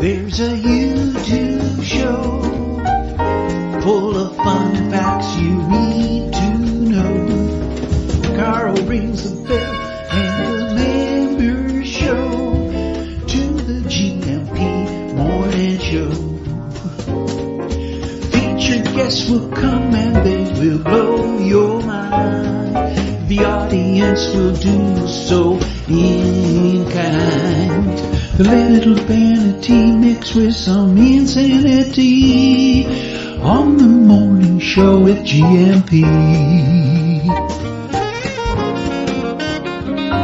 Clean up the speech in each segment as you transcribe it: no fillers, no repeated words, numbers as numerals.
There's a YouTube show full of fun facts you need to know. Carl rings the bell and the members show to the GMP Morning Show. Featured guests will come and they will blow your mind. The audience will do so in kind. The little vanity mixed with some insanity on the morning show with GMP.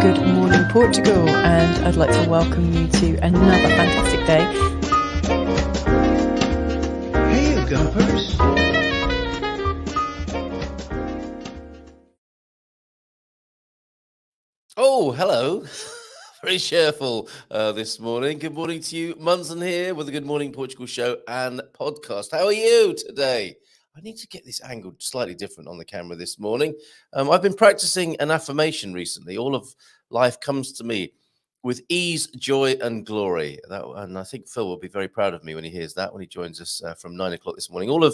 Good morning, Portugal, and I'd like to welcome you to another fantastic day. Hey, you gumpers. Oh, hello. Very cheerful this morning. Good morning to you. Munson here with the Good Morning Portugal show and podcast. How are you today? I need to get this angled slightly different on the camera this morning. I've been practicing an affirmation recently. All of life comes to me with ease, joy, and glory. And I think Phil will be very proud of me when he hears that, when he joins us from 9 o'clock this morning. All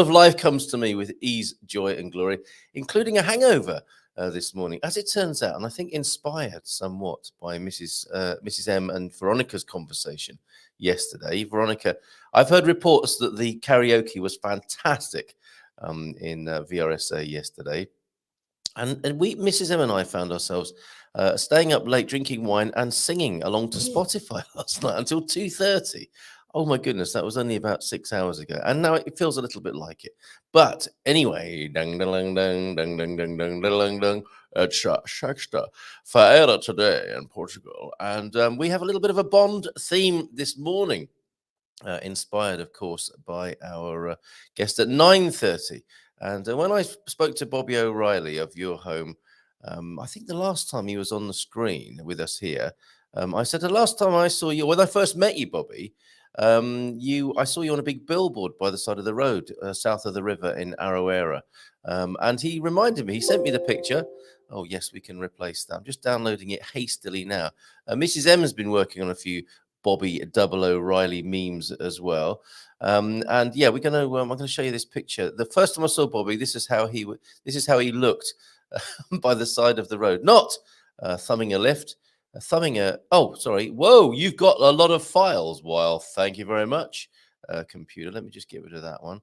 of life comes to me with ease, joy, and glory, including a hangover. This morning, as it turns out, and I think inspired somewhat by Mrs. M and Veronica's conversation yesterday. Veronica, I've heard reports that the karaoke was fantastic in VRSA yesterday, and Mrs. M and I found ourselves staying up late, drinking wine and singing along to Spotify last night until 2:30. Oh my goodness, that was only about 6 hours ago, and now it feels a little bit like it. But anyway, dang dang dang dang dang dang dang dang dang, Shaksta Feira today in Portugal, and we have a little bit of a Bond theme this morning, inspired, of course, by our guest at 9:30. And when I spoke to Bobby O'Reilly of Your Home, I think the last time he was on the screen with us here, I said the last time I saw you, when I first met you, Bobby. I saw you on a big billboard by the side of the road, south of the river in Aroeira. And he reminded me, he sent me the picture. Oh, yes, we can replace that. I'm just downloading it hastily now. Mrs. M has been working on a few Bobby Double O'Reilly memes as well. And yeah, I'm going to show you this picture. The first time I saw Bobby, this is how he looked by the side of the road, not thumbing a lift. Whoa, you've got a lot of files. Well, thank you very much, computer. Let me just get rid of that one.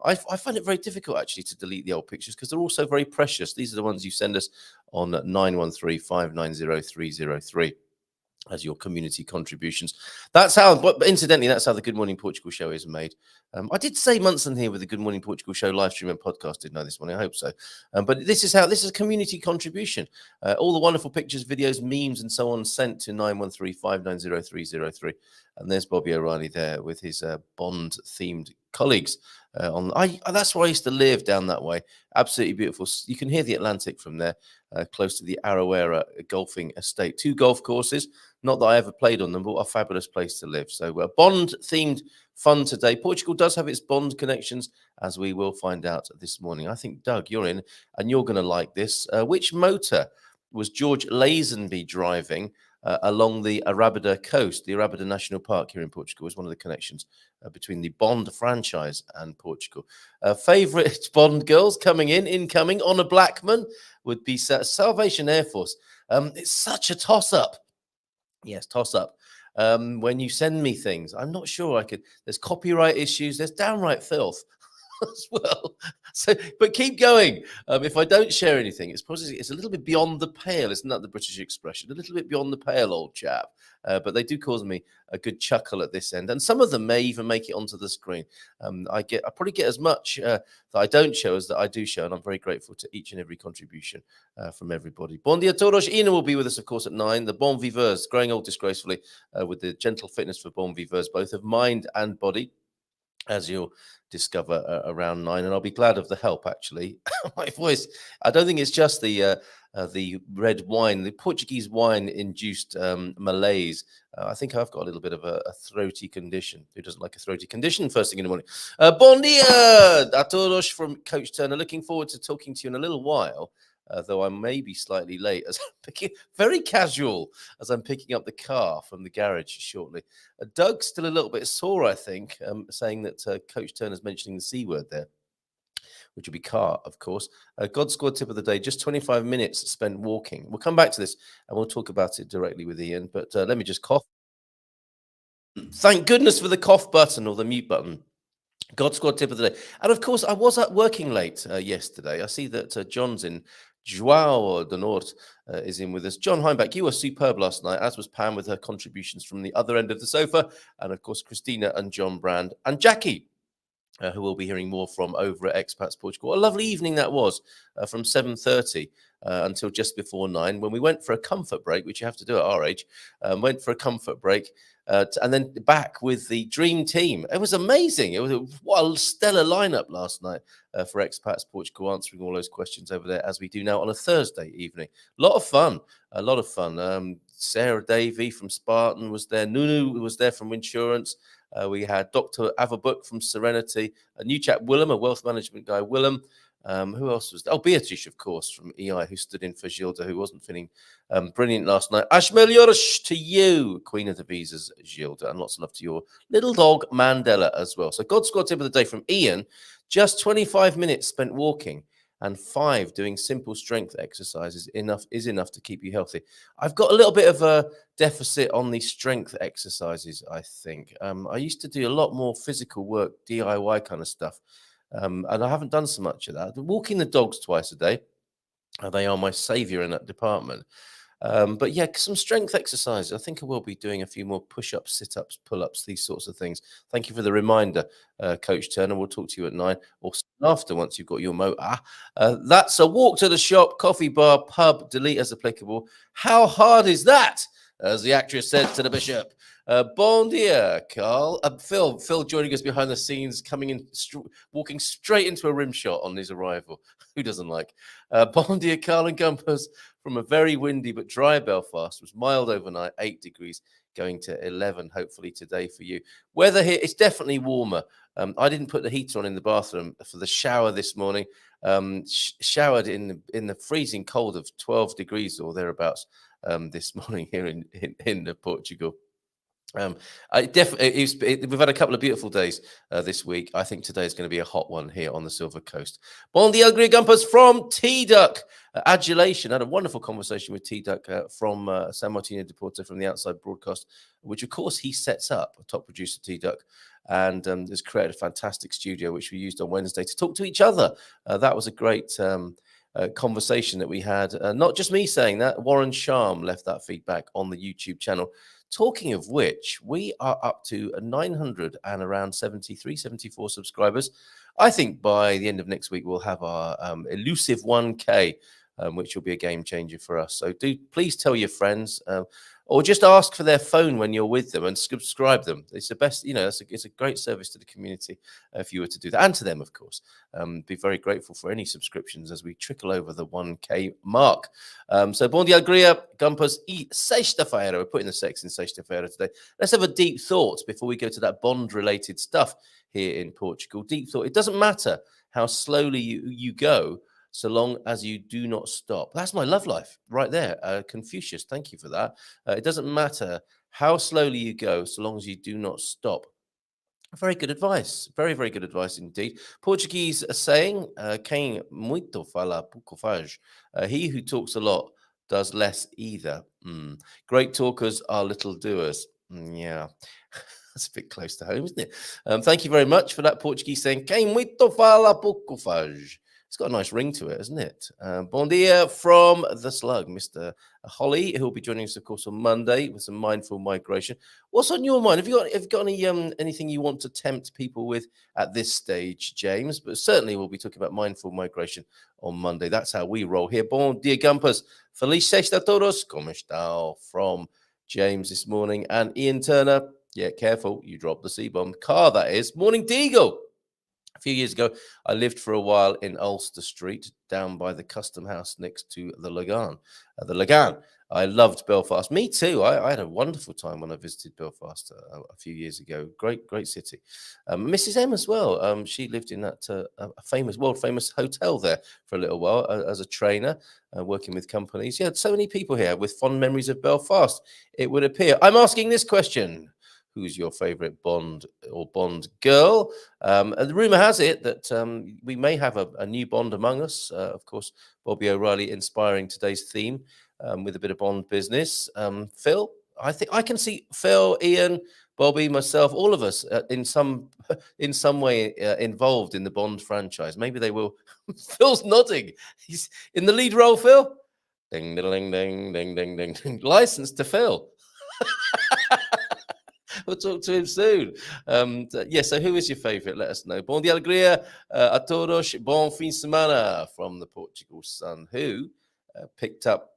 I find it very difficult actually to delete the old pictures because they're all so very precious. These are the ones you send us on 913-590-303 as your community contributions. But incidentally, that's how the Good Morning Portugal show is made. I did say Munson here with the Good Morning Portugal show live stream and podcast, didn't I, this morning? I hope so. But this is a community contribution. All the wonderful pictures, videos, memes, and so on sent to 913-590-303. And there's Bobby O'Reilly there with his Bond-themed colleagues. That's where I used to live, down that way. Absolutely beautiful. You can hear the Atlantic from there, close to the Aroeira golfing estate. 2 golf courses. Not that I ever played on them, but a fabulous place to live. So Bond-themed fun today. Portugal does have its Bond connections, as we will find out this morning. I think, Doug, you're in, and you're going to like this. Which motor was George Lazenby driving along the Arabida coast? The Arabida National Park here in Portugal is one of the connections between the Bond franchise and Portugal. Favourite Bond girls incoming. Honor Blackman would be Salvation Air Force. It's such a toss-up. Yes, toss-up. When you send me things, I'm not sure I could. There's copyright issues. There's downright filth as well. So, but keep going. If I don't share anything, it's a little bit beyond the pale. Isn't that the British expression? A little bit beyond the pale, old chap. But they do cause me a good chuckle at this end, and some of them may even make it onto the screen. I probably get as much that I don't show as that I do show, and I'm very grateful to each and every contribution from everybody. Bon dia todos. Ina will be with us, of course, at 9. The Bon Viveurs, growing old disgracefully, with the gentle fitness for Bon Viveurs, both of mind and body, as you'll discover around 9, and I'll be glad of the help. Actually, my voice, I don't think it's just the red wine, the Portuguese wine induced malaise. I think I've got a little bit of a throaty condition. Who doesn't like a throaty condition first thing in the morning? Bon dia a todos from Coach Turner. Looking forward to talking to you in a little while though I may be slightly late as I'm very casual as I'm picking up the car from the garage shortly. Doug's still a little bit sore, I think, saying that Coach Turner's mentioning the C word there, which will be car, of course. God squad tip of the day, just 25 minutes spent walking. We'll come back to this and we'll talk about it directly with Ian, but let me just cough. Thank goodness for the cough button or the mute button. God squad tip of the day. And of course, I was at working late yesterday. I see that John's in. Joao de Norte is in with us. John Heimbach, you were superb last night, as was Pam with her contributions from the other end of the sofa. And of course, Christina and John Brand and Jackie, who we'll be hearing more from over at Expats Portugal. A lovely evening that was, from 7:30 until just before 9, when we went for a comfort break, which you have to do at our age. Went for a comfort break, and then back with the dream team. It was amazing. It was what a stellar lineup last night for Expats Portugal, answering all those questions over there, as we do now on a Thursday evening. A lot of fun. A lot of fun. Sarah Davey from Spartan was there. Nunu was there from Insurance. We had Dr. Avabuk from Serenity, a new chap, Willem, a wealth management guy, Willem. Who else was there? Oh, Beatrice, of course, from EI, who stood in for Gilda, who wasn't feeling brilliant last night. As melhoras to you, Queen of the Visas, Gilda, and lots of love to your little dog, Mandela, as well. So God squad tip of the day from Ian, just 25 minutes spent walking and 5 doing simple strength exercises is enough to keep you healthy. I've got a little bit of a deficit on the strength exercises, I think. I used to do a lot more physical work, DIY kind of stuff, and I haven't done so much of that. Walking the dogs twice a day, they are my savior in that department. But yeah, some strength exercises. I think I will be doing a few more push-ups, sit-ups, pull-ups, these sorts of things. Thank you for the reminder, Coach Turner. We'll talk to you at 9 or after, once you've got your motor. That's a walk to the shop, coffee bar, pub, delete as applicable. How hard is that? As the actress said to the bishop. Bon dia, Carl. Phil joining us behind the scenes, coming in, walking straight into a rim shot on his arrival. Who doesn't like? Bon dia, Carl and Gumpers. From a very windy but dry Belfast. It was mild overnight, 8 degrees, going to 11 hopefully today for you. Weather here, it's definitely warmer. I didn't put the heater on in the bathroom for the shower this morning. Showered in the freezing cold of 12 degrees or thereabouts this morning here in Portugal. We've had a couple of beautiful days this week. I think today is going to be a hot one here on the Silver Coast. Bon dia, Gumpers from T-Duck. Adulation. I had a wonderful conversation with T-Duck from San Martino de Porto from the Outside Broadcast, which of course he sets up, a top producer T-Duck, and has created a fantastic studio which we used on Wednesday to talk to each other. That was a great conversation that we had. Not just me saying that, Warren Sharm left that feedback on the YouTube channel. Talking of which, we are up to 900 and around 73, 74 subscribers. I think by the end of next week, we'll have our elusive 1K, which will be a game changer for us. So do please tell your friends, or just ask for their phone when you're with them and subscribe them. It's the best, it's a great service to the community if you were to do that, and to them, of course. Be very grateful for any subscriptions as we trickle over the 1K mark. So, bon dia, Alegria, Gumpers, e sexta-feira. We're putting the sex in sexta-feira today. Let's have a deep thought before we go to that bond-related stuff here in Portugal. Deep thought. It doesn't matter how slowly you go, so long as you do not stop. That's my love life right there. Confucius, thank you for that. It doesn't matter how slowly you go, so long as you do not stop. Very good advice. Very, very good advice indeed. Portuguese saying, quem muito fala pouco faz. He who talks a lot does less either. Great talkers are little doers. Yeah. That's a bit close to home, isn't it? Thank you very much for that Portuguese saying, quem muito fala pouco faz. It's got a nice ring to it, hasn't it? Bon dia from the slug, Mr. Holly, who will be joining us, of course, on Monday with some mindful migration. What's on your mind? Have you got any anything you want to tempt people with at this stage, James? But certainly we'll be talking about mindful migration on Monday. That's how we roll here. Bon dia, Gumpers. Feliz sexta a todos. Como está? From James this morning. And Ian Turner. Yeah, careful. You dropped the C-bomb. Car, that is. Morning, Deagle. A few years ago, I lived for a while in Ulster Street, down by the Custom House next to the Lagan. I loved Belfast. Me too. I had a wonderful time when I visited Belfast a few years ago. Great city. Mrs. M as well. She lived in that a famous, world famous hotel there for a little while as a trainer, working with companies. Yeah, so many people here with fond memories of Belfast, it would appear. I'm asking this question. Who's your favourite Bond or Bond girl? And the rumour has it that we may have a new Bond among us. Of course, Bobby O'Reilly inspiring today's theme with a bit of Bond business. Phil, I think I can see Phil, Ian, Bobby, myself, all of us in some way involved in the Bond franchise. Maybe they will. Phil's nodding. He's in the lead role. Phil, ding ding ding ding ding ding ding. License to Phil. We'll talk to him soon. Yeah, so who is your favourite? Let us know. Bom dia, alegria a todos. Bom fim de semana from the Portugal Sun, who picked up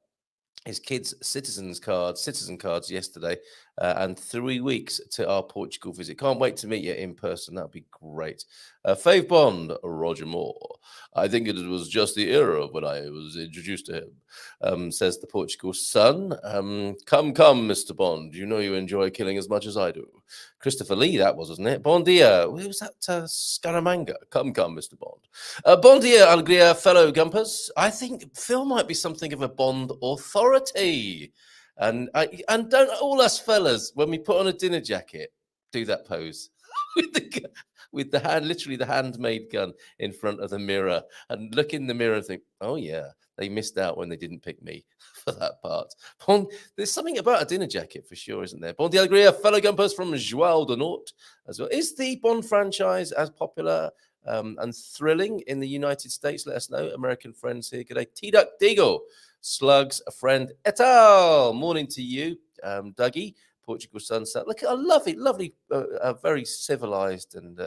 his kids' citizen cards yesterday, and 3 weeks to our Portugal visit. Can't wait to meet you in person. That'd be great. Fave Bond, Roger Moore. I think it was just the era when I was introduced to him, says the Portugal Sun. Come, Mr. Bond. You know you enjoy killing as much as I do. Christopher Lee, that was, wasn't it? Bon dia. Who was that? Scaramanga. Come, Mr. Bond. Bon dia, alegria, fellow Gumpers. I think Phil might be something of a Bond authority. And don't all us fellas, when we put on a dinner jacket, do that pose with the hand, literally the handmade gun in front of the mirror, and look in the mirror and think, oh yeah, they missed out when they didn't pick me for that part. There's something about a dinner jacket for sure, isn't there? Bon dia, alegria, fellow Gumpers from João do Norte as well. Is the Bond franchise as popular and thrilling in the United States? Let us know. American friends here. G'day. T-Duck Deagle. Slugs, a friend, et al. Morning to you, Dougie, Portugal Sunset. Look at a lovely, very civilized and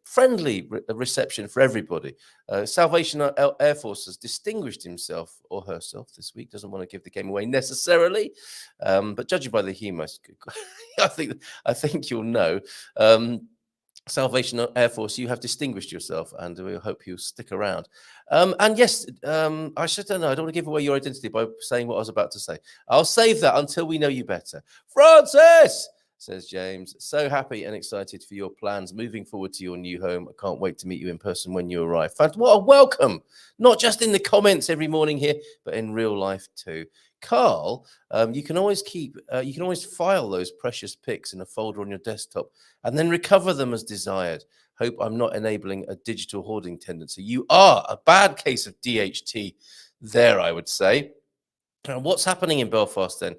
friendly reception for everybody. Salvation Air Force has distinguished himself or herself this week. Doesn't want to give the game away necessarily, but judging by the humour, I think you'll know. Salvation Air Force, you have distinguished yourself, and we hope you'll stick around. And yes, don't know. I don't want to give away your identity by saying what I was about to say. I'll save that until we know you better. Francis, says James, so happy and excited for your plans moving forward to your new home. I can't wait to meet you in person when you arrive. What a welcome, not just in the comments every morning here, but in real life too. Carl, you can always file those precious pics in a folder on your desktop and then recover them as desired. Hope I'm not enabling a digital hoarding tendency. You are a bad case of DHT there, I would say. What's happening in Belfast then?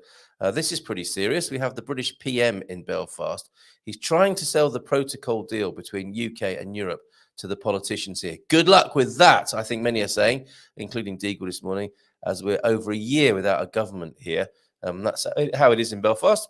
This is pretty serious. We have the British PM in Belfast. He's trying to sell the protocol deal between UK and Europe to the politicians here. Good luck with that, I think many are saying, including Deagle this morning, as we're over a year without a government here. That's how it is in Belfast.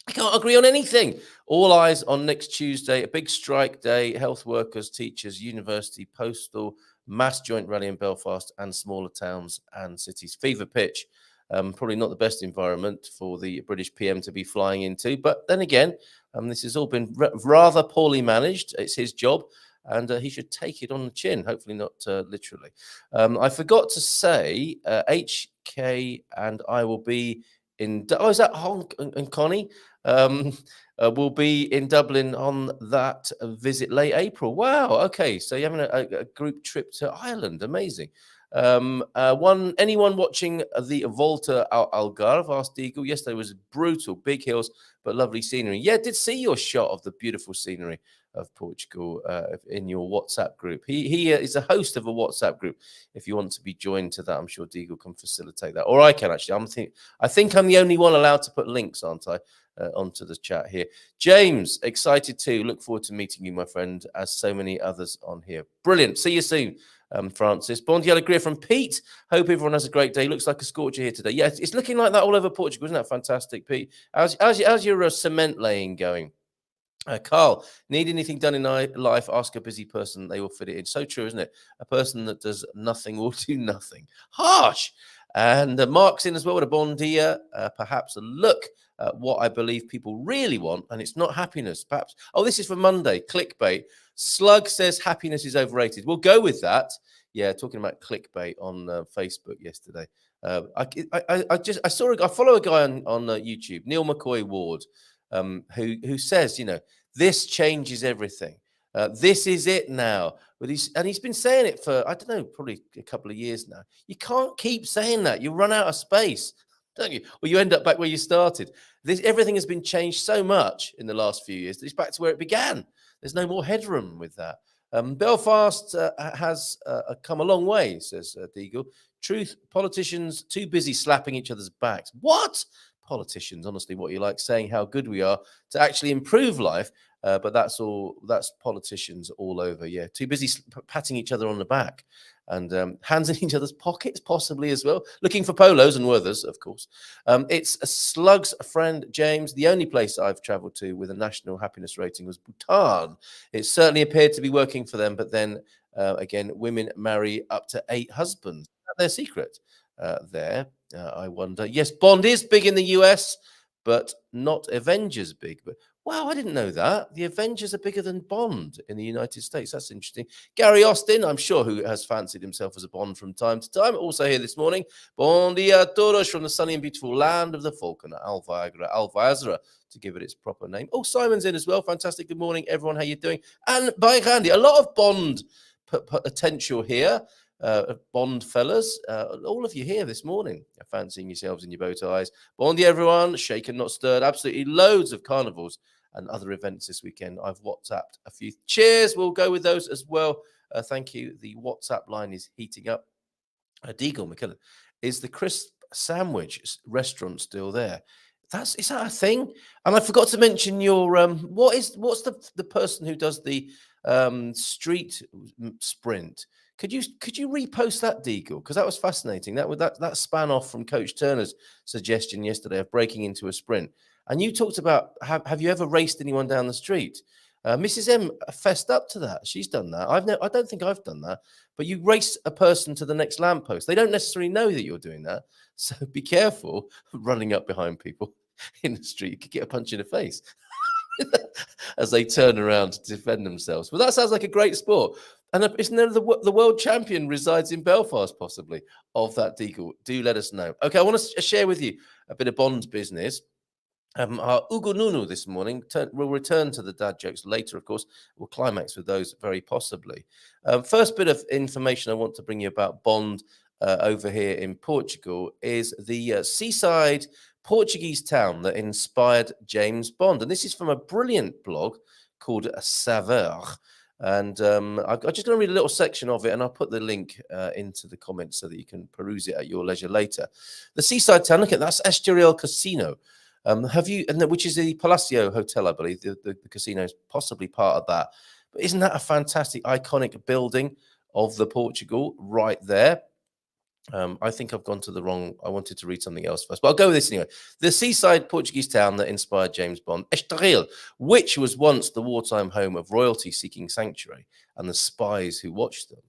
I can't agree on anything. All eyes on next Tuesday, a big strike day, health workers, teachers, university, postal, mass joint rally in Belfast and smaller towns and cities. Fever pitch. Probably not the best environment for the British PM to be flying into. But then again, this has all been rather poorly managed. It's his job, and he should take it on the chin, hopefully not literally. I forgot to say, HK and I will be in... Oh, is that Honk and Connie? Will be in Dublin on that visit late April. Wow, okay. So you're having a group trip to Ireland. Amazing. Anyone watching the Volta al Algarve? Asked Deagle. Yesterday was brutal, big hills, but lovely scenery. Yeah, did see your shot of the beautiful scenery of Portugal in your WhatsApp group. He is a host of a WhatsApp group. If you want to be joined to that, I'm sure Deagle can facilitate that, or I can actually. I think I'm the only one allowed to put links, aren't I? Onto the chat here. James, excited too. Look forward to meeting you, my friend, as so many others on here. Brilliant. See you soon. Francis. Bon dia, alegria from Pete. Hope everyone has a great day. Looks like a scorcher here today. Yeah, it's looking like that all over Portugal. Isn't that fantastic, Pete? How's your cement laying going? Carl, need anything done in life? Ask a busy person. They will fit it in. So true, isn't it? A person that does nothing will do nothing. Harsh. And Mark's in as well with a bon dia. Perhaps a look at what I believe people really want, and it's not happiness. Perhaps. Oh, this is for Monday. Clickbait. Slug says happiness is overrated. We'll go with that. Yeah, talking about clickbait on Facebook yesterday. I follow a guy on YouTube, Neil McCoy Ward, who says, this changes everything. This is it now. But he's been saying it for, I don't know, probably a couple of years now. You can't keep saying that. You run out of space, don't you? Or you end up back where you started. Everything has been changed so much in the last few years that it's back to where it began. There's no more headroom with that. Belfast has come a long way, says Deagle. Truth, politicians too busy slapping each other's backs. What? Politicians, honestly, what you like saying how good we are to actually improve life. But that's politicians all over. Yeah, too busy patting each other on the back and hands in each other's pockets, possibly as well. Looking for polos and Werthers, of course. It's a Slug's friend, James. The only place I've travelled to with a national happiness rating was Bhutan. It certainly appeared to be working for them, but then again, women marry up to 8 husbands. That's their secret there. I wonder. Yes, Bond is big in the US, but not Avengers big. But wow, I didn't know that. The Avengers are bigger than Bond in the United States. That's interesting. Gary Austin, I'm sure, who has fancied himself as a Bond from time to time, also here this morning. Bon dia todos from the sunny and beautiful land of the Falcon, Alvazra, to give it its proper name. Oh, Simon's in as well. Fantastic. Good morning, everyone. How you doing? And by Randy, a lot of Bond potential here. Bond fellas, all of you here this morning, fancying yourselves in your bow ties. Bon dia, everyone. Shaken, not stirred. Absolutely loads of carnivals and other events this weekend. I've WhatsApped a few. Cheers. We'll go with those as well. Thank you. The WhatsApp line is heating up. Deagle McKillen, is the crisp sandwich restaurant still there? Is that a thing? And I forgot to mention your what's the person who does the street sprint? Could you repost that, Deagle? Because that was fascinating. That span off from Coach Turner's suggestion yesterday of breaking into a sprint. And you talked about have you ever raced anyone down the street? Mrs. M fessed up to that. She's done that. I don't think I've done that. But you race a person to the next lamppost. They don't necessarily know that you're doing that. So be careful running up behind people in the street. You could get a punch in the face as they turn around to defend themselves. But that sounds like a great sport. And isn't there the world champion resides in Belfast, possibly, of that Deagle? Do let us know. Okay, I want to share with you a bit of Bond business. Our Ugo Nunu this morning will return to the dad jokes later, of course. We'll climax with those very possibly. First bit of information I want to bring you about Bond over here in Portugal is the seaside Portuguese town that inspired James Bond. And this is from a brilliant blog called Saveur. And I'm just going to read a little section of it, and I'll put the link into the comments so that you can peruse it at your leisure later. The seaside town, look at that's Estoril Casino. Which is the Palacio Hotel, I believe. The casino is possibly part of that. But isn't that a fantastic, iconic building of the Portugal right there? I think I've gone to the wrong. I wanted to read something else first, but I'll go with this anyway. The seaside Portuguese town that inspired James Bond, Estoril, which was once the wartime home of royalty seeking sanctuary and the spies who watched them.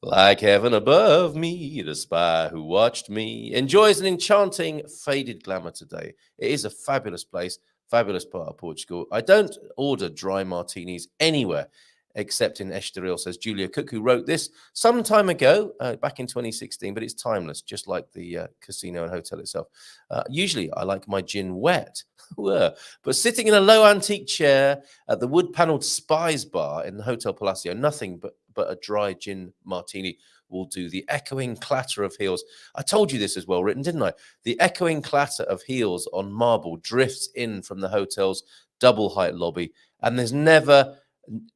Like heaven above me, the spy who watched me enjoys an enchanting, faded glamour today. It is a fabulous place, fabulous part of Portugal. I don't order dry martinis anywhere except in Estoril, says Julia Cook, who wrote this some time ago, back in 2016, but it's timeless, just like the casino and hotel itself. Usually, I like my gin wet, but sitting in a low antique chair at the wood-panelled Spies Bar in the Hotel Palacio, nothing but a dry gin martini will do. The echoing clatter of heels. I told you this as well written, didn't I? The echoing clatter of heels on marble drifts in from the hotel's double-height lobby, and there's never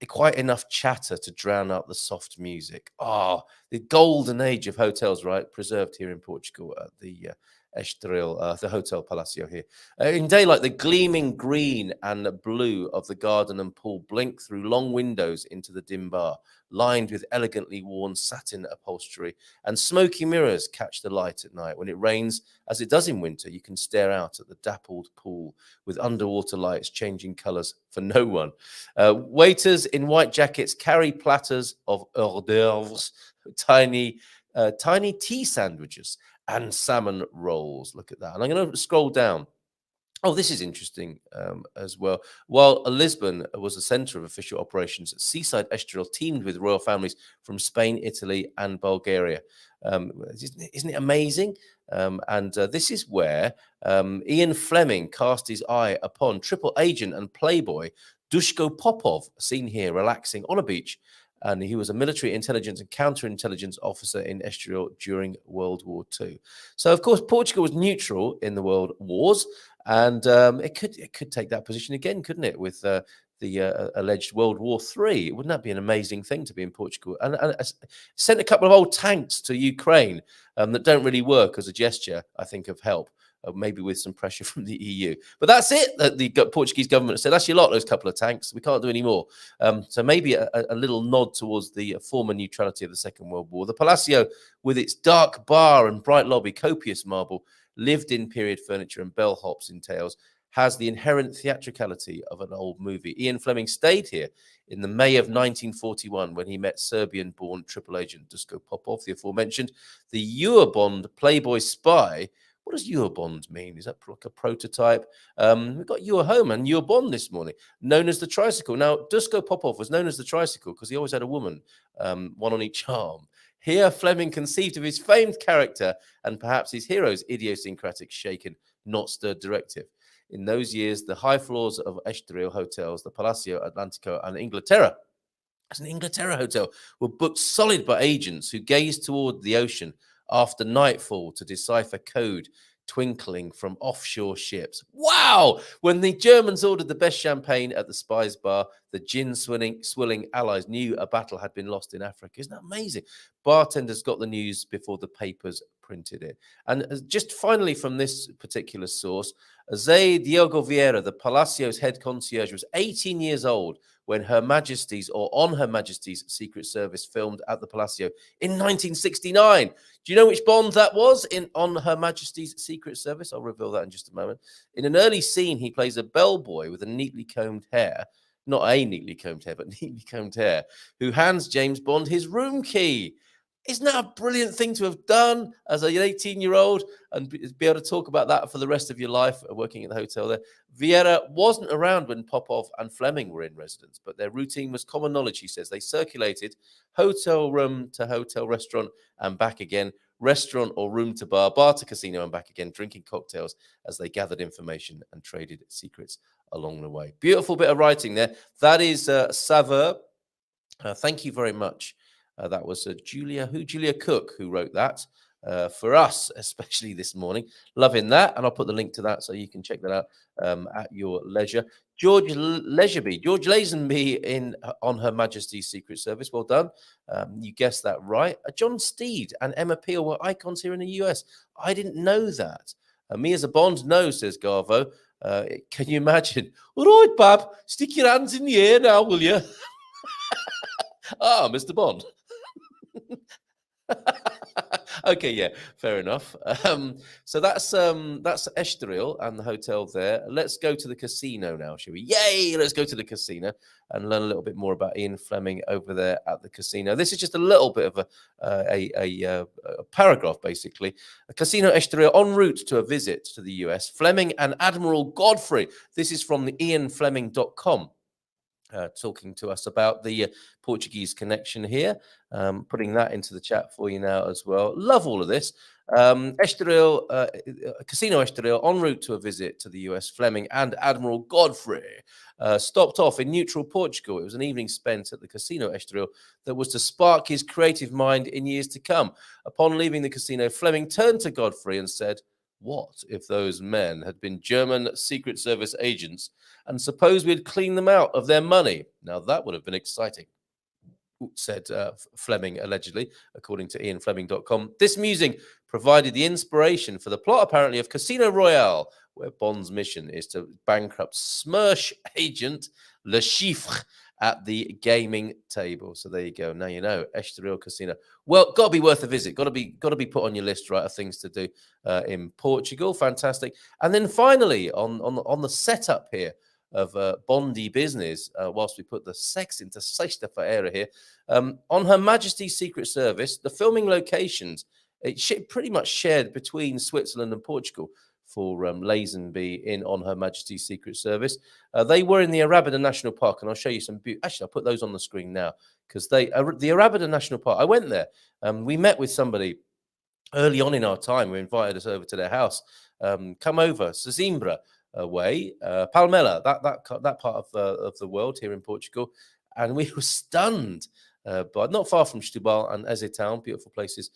quite enough chatter to drown out the soft music. The golden age of hotels, right? Preserved here in Portugal at the Estoril, the Hotel Palacio here. In daylight, the gleaming green and blue of the garden and pool blink through long windows into the dim bar, lined with elegantly worn satin upholstery, and smoky mirrors catch the light at night. When it rains, as it does in winter, you can stare out at the dappled pool with underwater lights changing colours for no one. Waiters in white jackets carry platters of hors d'oeuvres, tiny tea sandwiches, and salmon rolls. Look at that. And I'm going to scroll down Oh, this is interesting as well. While Lisbon was the centre of official operations, seaside estuarial teamed with royal families from Spain, Italy, and Bulgaria. Isn't it amazing? And this is where Ian Fleming cast his eye upon triple agent and playboy Dushko Popov, seen here relaxing on a beach. And he was a military intelligence and counterintelligence officer in estuarial during World War II. So, of course, Portugal was neutral in the world wars, and it could take that position again, couldn't it? With the alleged World War III, wouldn't that be an amazing thing to be in Portugal? And sent a couple of old tanks to Ukraine that don't really work as a gesture, I think, of help. Maybe with some pressure from the EU, but that's it. The Portuguese government said, "That's your lot. Those couple of tanks. We can't do any more." So maybe a little nod towards the former neutrality of the Second World War. The Palacio, with its dark bar and bright lobby, copious marble, lived-in period furniture, and bellhops in tails, has the inherent theatricality of an old movie. Ian Fleming stayed here in the May of 1941 when he met Serbian-born triple agent Duško Popov, the aforementioned, the Eurobond playboy spy. What does Eurobond mean? Is that like a prototype? We've got Eurhome and Eurobond this morning, known as the tricycle. Now, Duško Popov was known as the tricycle because he always had a woman, one on each arm. Here, Fleming conceived of his famed character and perhaps his hero's idiosyncratic shaken, not stirred directive. In those years, the high floors of estuarial hotels, the Palacio Atlantico and Inglaterra, as an Inglaterra hotel, were booked solid by agents who gazed toward the ocean after nightfall to decipher code twinkling from offshore ships. Wow! When the Germans ordered the best champagne at the Spies Bar, the gin-swilling allies knew a battle had been lost in Africa. Isn't that amazing? Bartenders got the news before the papers printed it. And just finally from this particular source, Zé Diogo Vieira, the Palacio's head concierge, was 18 years old when Her Majesty's, or on Her Majesty's Secret Service filmed at the Palacio in 1969. Do you know which Bond that was on Her Majesty's Secret Service? I'll reveal that in just a moment. In an early scene, he plays a bellboy with a neatly combed hair, not a neatly combed hair, but neatly combed hair, who hands James Bond his room key. Isn't that a brilliant thing to have done as an 18-year-old and be able to talk about that for the rest of your life working at the hotel there? Vieira wasn't around when Popov and Fleming were in residence, but their routine was common knowledge, he says. They circulated hotel room to hotel restaurant and back again, restaurant or room to bar, bar to casino and back again, drinking cocktails as they gathered information and traded secrets along the way. Beautiful bit of writing there. That is Saveur. Thank you very much. That was Julia Cook, who wrote that for us, especially this morning. Loving that. And I'll put the link to that so you can check that out at your leisure. George Lazenby on Her Majesty's Secret Service. Well done. You guessed that right. John Steed and Emma Peel were icons here in the US. I didn't know that. Me as a Bond, no, says Garvo. Can you imagine? All right, Bab, stick your hands in the air now, will you? Mr. Bond. Okay, yeah, fair enough. So that's Estoril and the hotel there. Let's go to the casino now, shall we? Yay! Let's go to the casino and learn a little bit more about Ian Fleming over there at the casino. This is just a little bit of a paragraph, basically. A casino Estoril en route to a visit to the US. Fleming and Admiral Godfrey. This is from the ianfleming.com. Talking to us about the Portuguese connection here. Putting that into the chat for you now as well. Love all of this. Estoril, Casino Estoril, en route to a visit to the US. Fleming and Admiral Godfrey stopped off in neutral Portugal. It was an evening spent at the Casino Estoril that was to spark his creative mind in years to come. Upon leaving the casino, Fleming turned to Godfrey and said, "What if those men had been German Secret Service agents, and suppose we'd clean them out of their money? Now that would have been exciting," said Fleming, allegedly, according to ianfleming.com. This musing provided the inspiration for the plot, apparently, of Casino Royale, where Bond's mission is to bankrupt Smersh agent Le Chiffre at the gaming table. So there you go. Now you know, Estoril Casino. Well, got to be worth a visit. Got to be put on your list, right, of things to do in Portugal. Fantastic. And then finally, on the setup here of Bondi business, whilst we put the sex into sexta-feira here, on Her Majesty's Secret Service, the filming locations, pretty much shared between Switzerland and Portugal. for Lazenby in On Her Majesty's Secret Service. They were in the Arabida National Park, and I'll show you some actually, I'll put those on the screen now, because the Arabida National Park, I went there. We met with somebody early on in our time, who invited us over to their house. Come over, Sesimbra way, Palmela, that part of the world here in Portugal, and we were stunned. But not far from Setúbal and Eze Town, beautiful places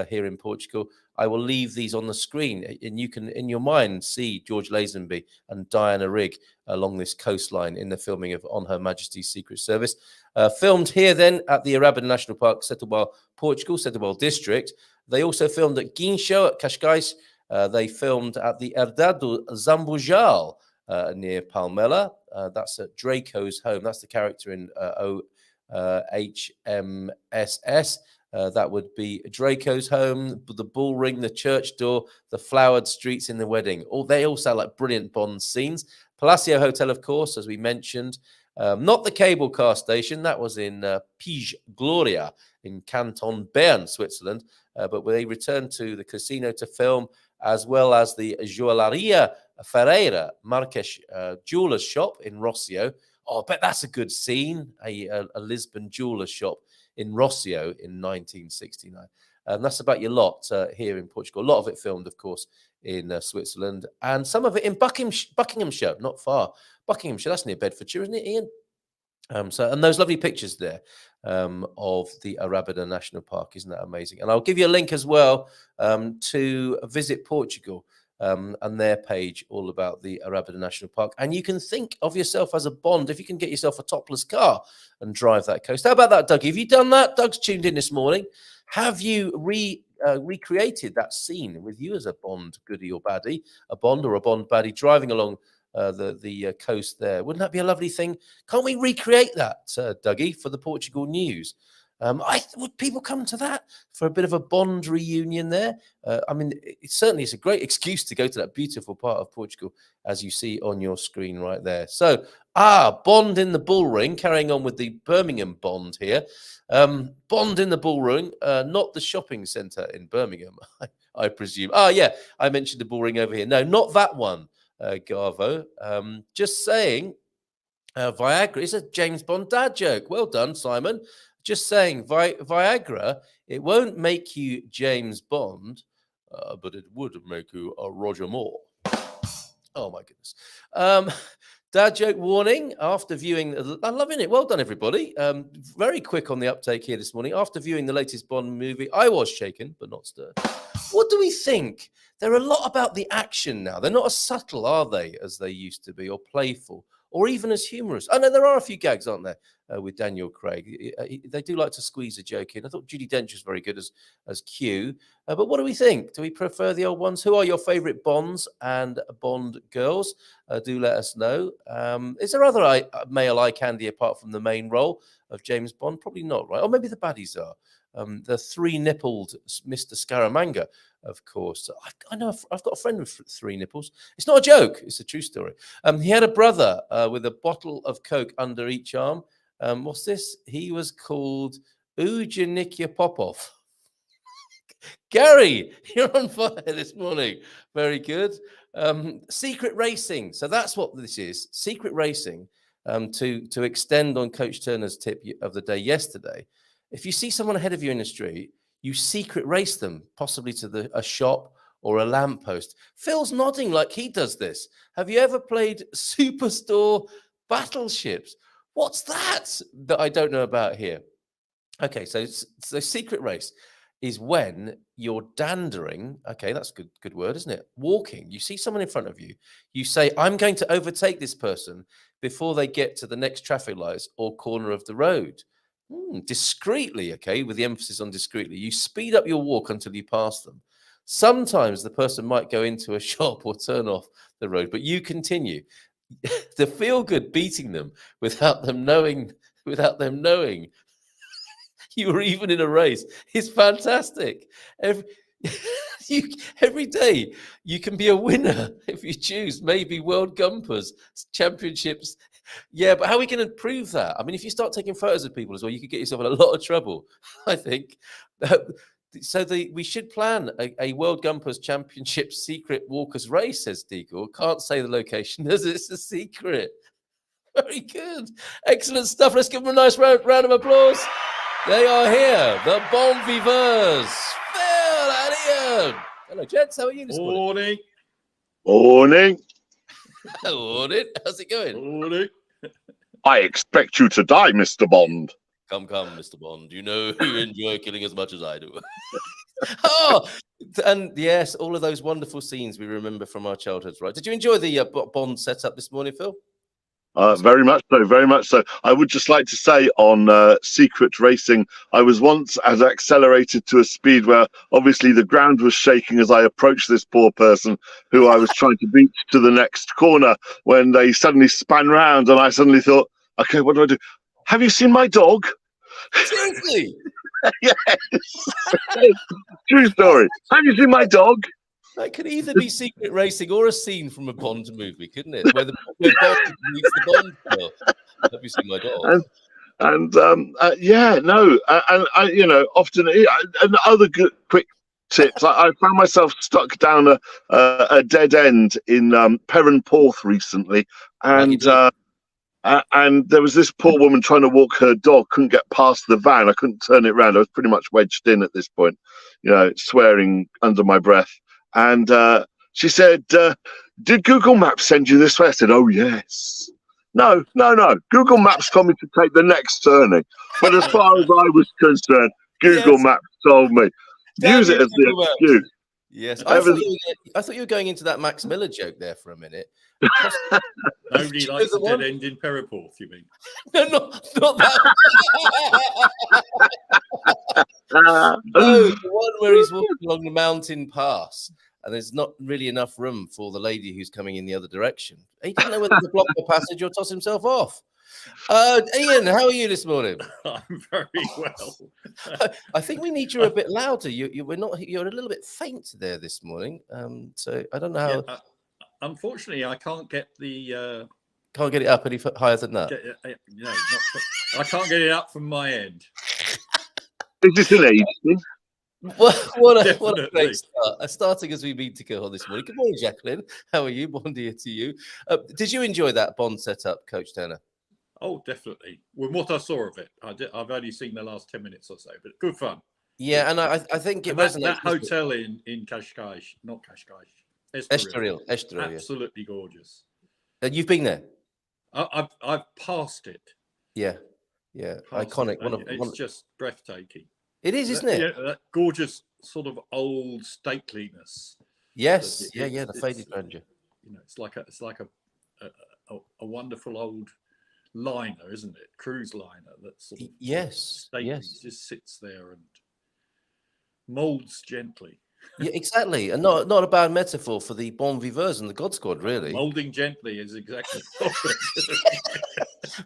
here in Portugal. I will leave these on the screen, and you can, in your mind, see George Lazenby and Diana Rigg along this coastline in the filming of On Her Majesty's Secret Service. Filmed here then at the Arabida National Park, Setúbal, Portugal, Setúbal district. They also filmed at Guincho at Cascais. They filmed at the Herdado Zambujal near Palmela. That's at Draco's home. That's the character in HMSS. That would be Draco's home, the bull ring, the church door, the flowered streets in the wedding. They all sound like brilliant Bond scenes. Palacio Hotel, of course, as we mentioned. Not the cable car station. That was in Pige Gloria in Canton Bern, Switzerland. But they returned to the casino to film, as well as the Joalheria Ferreira Marques jeweller's shop in Rossio. I bet that's a good scene, a Lisbon jeweler's shop in Rossio in 1969. And that's about your lot here in Portugal. A lot of it filmed, of course, in Switzerland, and some of it in Buckinghamshire, not far. Buckinghamshire, that's near Bedfordshire, isn't it, Ian? And those lovely pictures there of the Arabida National Park, isn't that amazing? And I'll give you a link as well to Visit Portugal and their page, all about the Arabida National Park. And you can think of yourself as a Bond if you can get yourself a topless car and drive that coast. How about that, Dougie? Have you done that? Doug's tuned in this morning. Have you recreated that scene with you as a Bond goodie or baddie, a Bond or a Bond baddie driving along the coast there? Wouldn't that be a lovely thing? Can't we recreate that, Dougie, for the Portugal News? Would people come to that for a bit of a Bond reunion there? I mean, it's a great excuse to go to that beautiful part of Portugal, as you see on your screen right there. So, Bond in the bull ring, carrying on with the Birmingham Bond here. Bond in the bull ring, not the shopping centre in Birmingham, I presume. Yeah, I mentioned the bull ring over here. No, not that one, Garvo. Just saying, Viagra is a James Bond dad joke. Well done, Simon. Just saying, Viagra, it won't make you James Bond, but it would make you Roger Moore. Oh, my goodness. Dad joke warning. After viewing, I'm loving it. Well done, everybody. Very quick on the uptake here this morning. After viewing the latest Bond movie, I was shaken, but not stirred. What do we think? They're a lot about the action now. They're not as subtle, are they, as they used to be, or playful, or even as humorous. Oh, no, there are a few gags, aren't there, with Daniel Craig? They do like to squeeze a joke in. I thought Judi Dench was very good as Q. But what do we think? Do we prefer the old ones? Who are your favourite Bonds and Bond girls? Do let us know. Is there other male eye candy apart from the main role of James Bond? Probably not, right? Or maybe the baddies are. The three-nippled Mr. Scaramanga, of course. I know I've got a friend with three nipples. It's not a joke. It's a true story. He had a brother with a bottle of Coke under each arm. What's this? He was called Ujanikya Popov. Gary, you're on fire this morning. Very good. Secret racing. So that's what this is. Secret racing. To extend on Coach Turner's tip of the day yesterday. If you see someone ahead of you in the street, you secret race them, possibly to a shop or a lamppost. Phil's nodding like he does this. Have you ever played Superstore Battleships? What's that I don't know about here? Okay, so secret race is when you're dandering. Okay, that's a good word, isn't it? Walking. You see someone in front of you. You say, I'm going to overtake this person before they get to the next traffic lights or corner of the road. Discreetly, okay, with the emphasis on discreetly. You speed up your walk until you pass them. Sometimes the person might go into a shop or turn off the road, but you continue. The feel good beating them without them knowing you were even in a race is fantastic. Every day you can be a winner if you choose. Maybe World Gumpers, Championships. Yeah, but how are we going to prove that? I mean, if you start taking photos of people as well, you could get yourself in a lot of trouble, I think. So we should plan a World Gumpers Championship secret walkers race, says Deagle. Can't say the location as it's a secret. Very good. Excellent stuff. Let's give them a nice round of applause. They are here, the Bon Viveurs. Phil and Ian. Hello, gents. How are you this morning? Morning. Morning. How's it going? Morning. I expect you to die, Mr. Bond. Come, Mr. Bond. You know you enjoy killing as much as I do. Oh, and yes, all of those wonderful scenes we remember from our childhoods, right? Did you enjoy the Bond setup this morning, Phil? Very much so, very much so. I would just like to say on secret racing, I was once accelerated to a speed where obviously the ground was shaking as I approached this poor person who I was trying to beat to the next corner when they suddenly span round and I suddenly thought, okay, what do I do? Have you seen my dog? Seriously? Yes. True story. Have you seen my dog? That could either be secret racing or a scene from a Bond movie, couldn't it? Where Bond meets the Bond girl. Have you seen my dog? Often and other good quick tips. I found myself stuck down a dead end in Perranporth recently, and there was this poor woman trying to walk her dog, couldn't get past the van. I couldn't turn it around. I was pretty much wedged in at this point, swearing under my breath. And she said, did Google Maps send you this way? I said, oh, yes. No. Google Maps told me to take the next turning. But as far as I was concerned, Google Maps told me. Use it as the excuse. Yes. I thought you were going into that Max Miller joke there for a minute. Nobody likes a dead end in Perranporth, you mean? No, not that. No, the one where he's walking along the mountain pass and there's not really enough room for the lady who's coming in the other direction. He didn't know whether to block the passage or toss himself off. Ian, how are you this morning? I'm very well. I think we need you a bit louder. You're a little bit faint there this morning. So I don't know how. Unfortunately, I can't get the. Can't get it up any higher than that. I can't get it up from my end. Is this an age thing? What a great start. Starting as we meet to go on this morning. Good morning, Jacqueline. How are you? Bon dia to you. Did you enjoy that Bond setup, Coach Turner? Oh, definitely. With what I saw of it, I've only seen the last 10 minutes or so, but good fun. Yeah, and I think it resonates. That hotel in Cascais, not Cascais, Estoril, absolutely gorgeous. You've been there? I've passed it. Yeah, iconic. It's just breathtaking. It is, isn't it? Yeah, that gorgeous sort of old stateliness. Yes, the faded grandeur. It's like a wonderful old liner, isn't it? Cruise liner that sort of just sits there and molds gently. Yeah, exactly, and not a bad metaphor for the Bon Viveurs and the God Squad, really. Molding gently is exactly.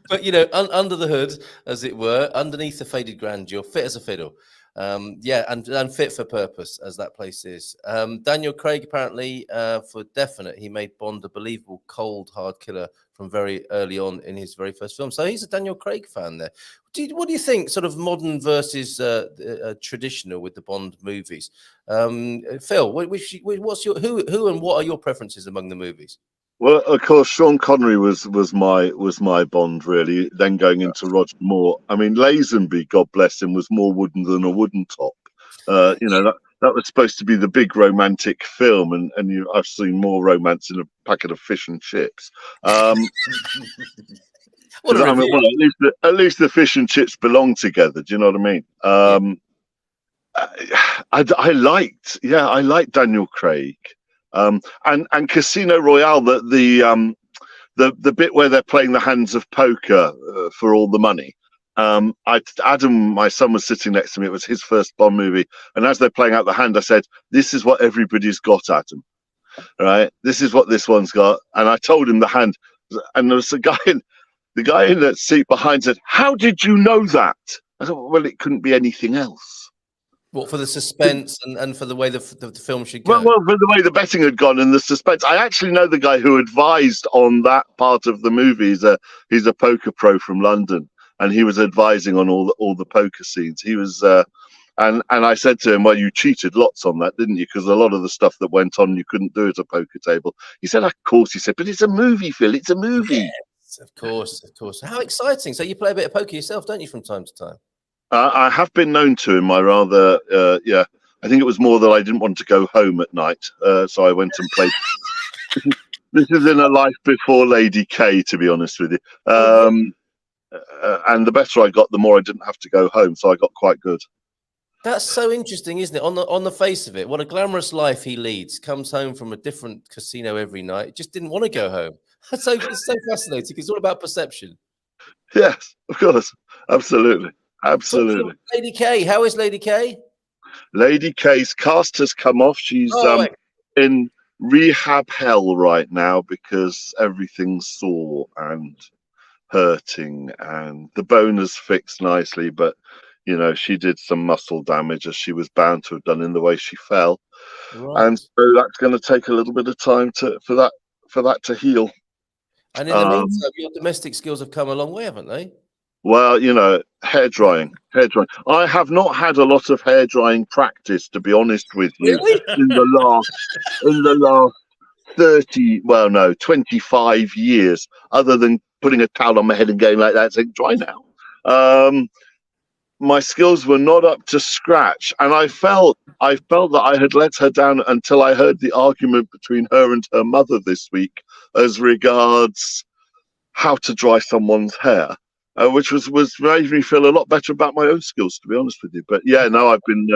But under the hood, as it were, underneath the faded grandeur, fit as a fiddle. And fit for purpose, as that place is. Daniel Craig, apparently, for definite, he made Bond a believable, cold, hard killer from very early on in his very first film. So he's a Daniel Craig fan there. What do you think, sort of modern versus traditional with the Bond movies? Phil, what's your who and what are your preferences among the movies? Well, of course, Sean Connery was my Bond, really. Then going into Roger Moore. I mean, Lazenby, God bless him, was more wooden than a wooden top. That was supposed to be the big romantic film, and I've seen more romance in a packet of fish and chips. At least the fish and chips belong together. Do you know what I mean? I liked Daniel Craig. And Casino Royale, the bit where they're playing the hands of poker for all the money. Adam, my son, was sitting next to me. It was his first Bond movie, and as they're playing out the hand, I said, "This is what everybody's got, Adam. Right? This is what this one's got." And I told him the hand, and there was the guy in the seat behind said, "How did you know that?" I said, "Well, it couldn't be anything else." What, for the suspense and for the way the film should go? Well, for the way the betting had gone and the suspense. I actually know the guy who advised on that part of the movie. He's a poker pro from London, and he was advising on all the poker scenes. He was And I said to him, well, you cheated lots on that, didn't you? Because a lot of the stuff that went on, you couldn't do at a poker table. He said, of course. He said, but it's a movie, Phil. It's a movie. Yes, of course, of course. How exciting. So you play a bit of poker yourself, don't you, from time to time? I have been known to in my rather, I think it was more that I didn't want to go home at night. So I went and played. This is in a life before Lady K, to be honest with you. And the better I got, the more I didn't have to go home. So I got quite good. That's so interesting, isn't it? On the face of it, what a glamorous life he leads. Comes home from a different casino every night. Just didn't want to go home. It's so fascinating. It's all about perception. Yes, of course. Absolutely. Absolutely. Lady K, how is Lady K? Lady K's cast has come off. She's in rehab hell right now because everything's sore and hurting, and the bone is fixed nicely, but she did some muscle damage, as she was bound to have done in the way she fell. Right. And so that's going to take a little bit of time for that to heal. And in the meantime, your domestic skills have come a long way, haven't they? Well, hair drying. I have not had a lot of hair drying practice, to be honest with you. Really? in the last 25 years, other than putting a towel on my head and going like that, saying dry now. My skills were not up to scratch, and I felt that I had let her down until I heard the argument between her and her mother this week as regards how to dry someone's hair, which was made me feel a lot better about my own skills, to be honest with you. But yeah, no, I've been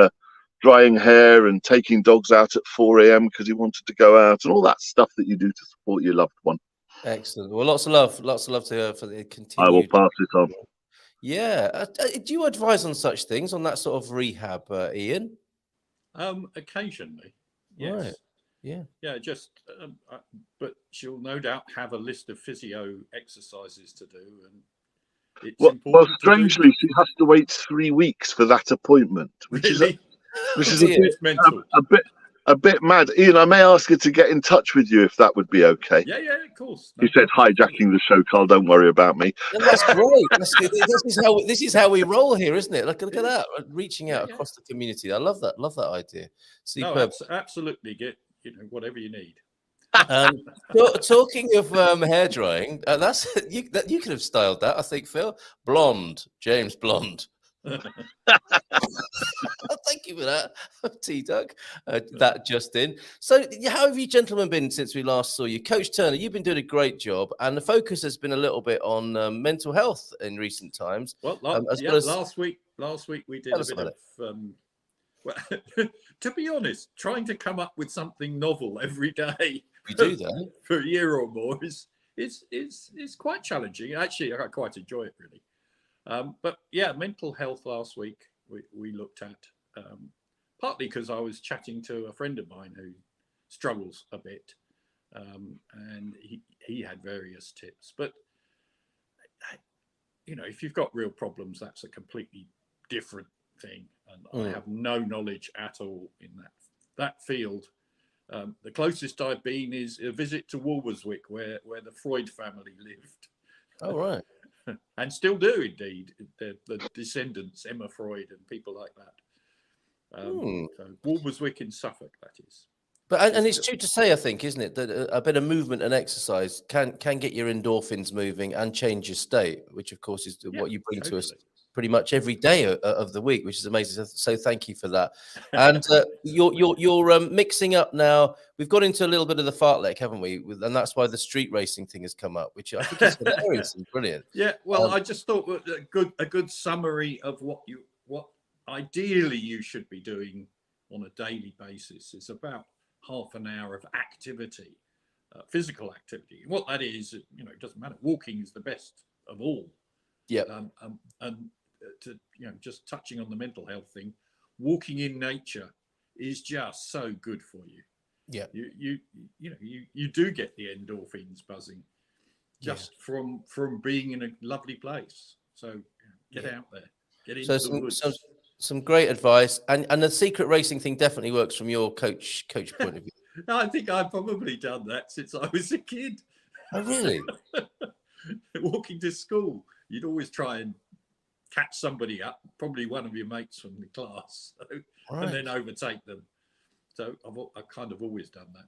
drying hair and taking dogs out at 4 a.m. because he wanted to go out, and all that stuff that you do to support your loved one. Excellent. Well, lots of love to her for the continued. I will pass it on. Yeah. Do you advise on such things, on that sort of rehab, Ian? Occasionally, yes. Right. Yeah. Yeah, just, but she'll no doubt have a list of physio exercises to do, and it's important. Well, strangely, she has to wait 3 weeks for that appointment, which is a bit mad. Ian, I may ask her to get in touch with you if that would be okay. Yeah, of course. He said, hijacking the show, Carl. Don't worry about me. And that's great. This is how we roll here, isn't it? Look at that, reaching out across the community. I love that. Love that idea. Superb. No, absolutely. Get whatever you need. Talking of hair drying, you could have styled that, I think, Phil. Blonde, James Blonde. Thank you for that, T-Duck. That just in. So, how have you gentlemen been since we last saw you? Coach Turner, you've been doing a great job, and the focus has been a little bit on mental health in recent times. Well, last week we did a bit of. Well, to be honest, trying to come up with something novel every day do that for a year or more is quite challenging. Actually, I quite enjoy it, really. But yeah, mental health last week we looked at, partly because I was chatting to a friend of mine who struggles a bit, and he had various tips. But if you've got real problems, that's a completely different thing, and I have no knowledge at all in that field. The closest I've been is a visit to Walberswick, where the Freud family lived. Oh, right. And still do, indeed. The descendants, Emma Freud and people like that. So Walberswick in Suffolk, that is. But and it's true to say, I think, isn't it, that a bit of movement and exercise can get your endorphins moving and change your state, which of course is what you bring to us pretty much every day of the week, which is amazing. So thank you for that. And you're mixing up now. We've got into a little bit of the fartlek, haven't we? And that's why the street racing thing has come up, which I think is hilarious and brilliant. Yeah. Well, I just thought a good summary of what ideally you should be doing on a daily basis is about half an hour of activity, physical activity. And what that is, it doesn't matter. Walking is the best of all. Yeah. And to just touching on the mental health thing, walking in nature is just so good for you. Yeah. You do get the endorphins buzzing just from being in a lovely place. So get out there, get into the woods. Some great advice, and the secret racing thing definitely works from your coach point of view. I think I've probably done that since I was a kid. Oh, really? Walking to school, you'd always try and catch somebody up, probably one of your mates from the class, and then overtake them. So I've kind of always done that.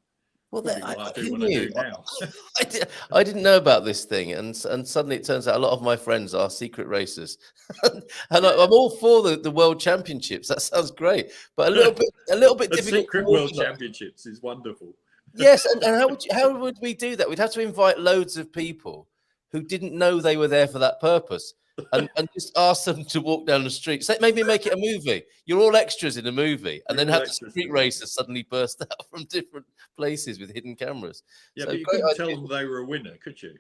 Well, I do what I do now. I didn't know about this thing, and suddenly it turns out a lot of my friends are secret racers, and I'm all for the world championships. That sounds great, but a little bit difficult. Secret world championships is wonderful. Yes, and how would we do that? We'd have to invite loads of people who didn't know they were there for that purpose. And just ask them to walk down the street. So maybe make it a movie. You're all extras in a movie, and then have the street racers suddenly burst out from different places with hidden cameras. Yeah, but you couldn't tell them they were a winner, could you?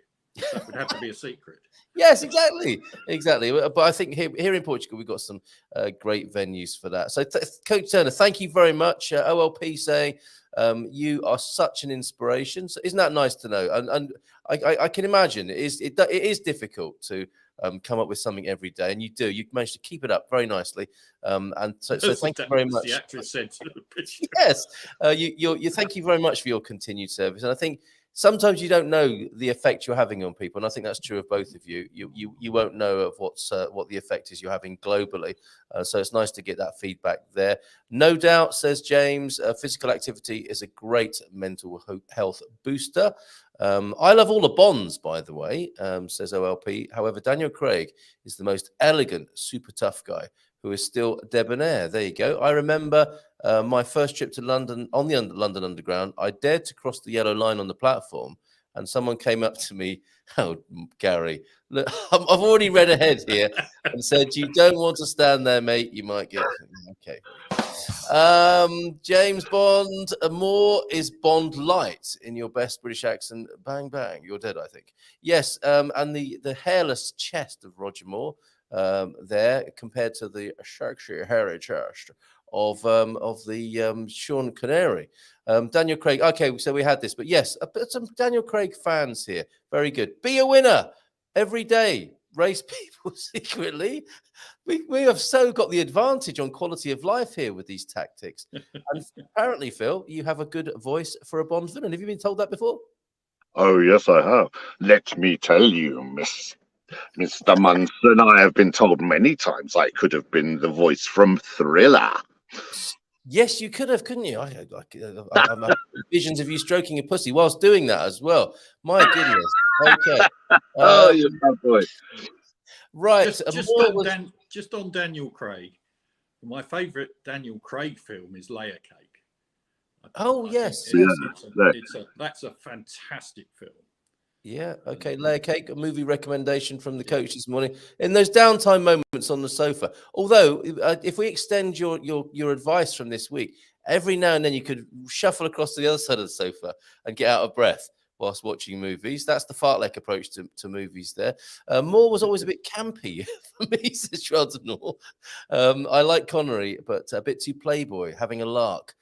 That would have to be a secret. Yes, exactly. But I think here in Portugal, we've got some great venues for that. So, Coach Turner, thank you very much. OLP saying you are such an inspiration. So isn't that nice to know? And I can imagine it is difficult to come up with something every day, and you've managed to keep it up very nicely, and so thank you very much. The actress said to the picture. Yes, you thank you very much for your continued service, and I think sometimes you don't know the effect you're having on people, and I think that's true of both of you. You won't know of what the effect is you're having globally, so it's nice to get that feedback there. No doubt, says James, physical activity is a great mental health booster. I love all the Bonds, by the way, says OLP. However, Daniel Craig is the most elegant, super tough guy who is still debonair. There you go. I remember my first trip to London on the London Underground. I dared to cross the yellow line on the platform, and someone came up to me. Oh, Gary, look, I've already read ahead here and said, you don't want to stand there, mate. You might get... Okay. James Bond, more is Bond light in your best British accent. Bang, bang. You're dead, I think. Yes, and the hairless chest of Roger Moore there compared to the Shakespeare hairy chest of the Sean Connery. Daniel Craig. Okay, so we had this, but yes, some Daniel Craig fans here. Very good. Be a winner every day. Race people secretly. We have so got the advantage on quality of life here with these tactics. And apparently, Phil, you have a good voice for a Bond villain. Have you been told that before? Oh, yes, I have. Let me tell you, Mr. Munson, I have been told many times I could have been the voice from Thriller. Yes, you could have, couldn't you? I have visions of you stroking a pussy whilst doing that as well. My goodness. Okay. Oh, you're bad boy. Right. Just on Daniel Craig. My favourite Daniel Craig film is Layer Cake. Yes. That's a fantastic film. Yeah. Okay. Layer Cake, a movie recommendation from the coach this morning. In those downtime moments on the sofa. Although, if we extend your advice from this week, every now and then you could shuffle across to the other side of the sofa and get out of breath whilst watching movies. That's the fartlek approach to movies there. Moore was always a bit campy for me, says Schwarzenegger. I like Connery, but a bit too playboy, having a lark.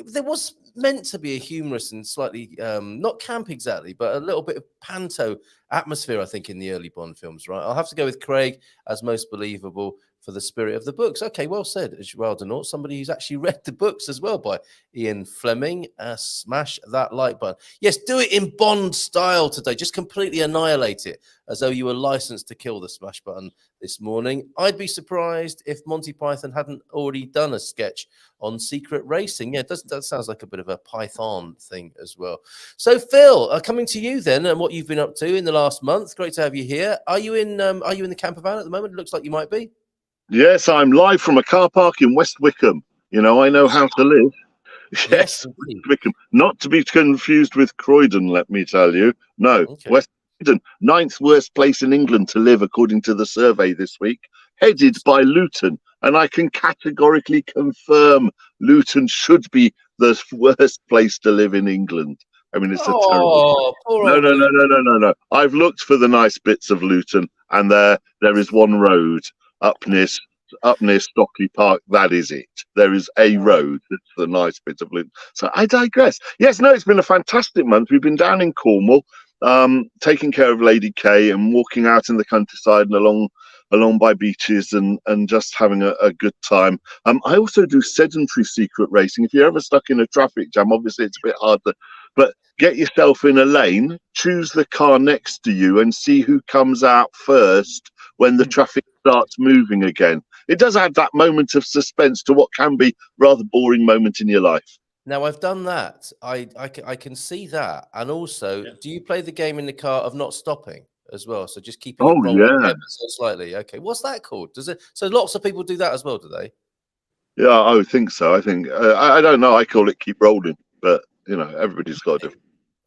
There was meant to be a humorous and slightly, not camp exactly, but a little bit of panto atmosphere, I think, in the early Bond films, right? I'll have to go with Craig as most believable for the spirit of the books. Okay, well said, Joel Denort, somebody who's actually read the books as well by Ian Fleming. Smash that like button. Yes, do it in Bond style today. Just completely annihilate it as though you were licensed to kill the smash button this morning. I'd be surprised if Monty Python hadn't already done a sketch on secret racing. Yeah, that sounds like a bit of a Python thing as well. So, Phil, coming to you then, and what you've been up to in the last month. Great to have you here. Are you in the camper van at the moment? It looks like you might be. Yes, I'm live from a car park in West Wickham. You know, I know how to live. Yes, Wickham. Not to be confused with Croydon, let me tell you. No, okay. West Wickham, 9th worst place in England to live, according to the survey this week, headed by Luton. And I can categorically confirm Luton should be the worst place to live in England. I mean, it's a terrible... No. I've looked for the nice bits of Luton, and there is one road up near Stockley Park. That is it. There is a road. That's the nice bit of Luton. So I digress. Yes, no, it's been a fantastic month. We've been down in Cornwall, taking care of Lady Kay and walking out in the countryside and along by beaches and just having a good time. I also do sedentary secret racing. If you're ever stuck in a traffic jam, obviously it's a bit hard but get yourself in a lane, choose the car next to you and see who comes out first when the traffic starts moving again. It does add that moment of suspense to what can be rather boring moment in your life. Now, I've done that. I can see that. And also, do you play the game in the car of not stopping as well? So just keeping it rolling ever so slightly. Okay, what's that called? Does it? So lots of people do that as well, do they? Yeah, I would think so. I think I don't know. I call it keep rolling, but everybody's got a different.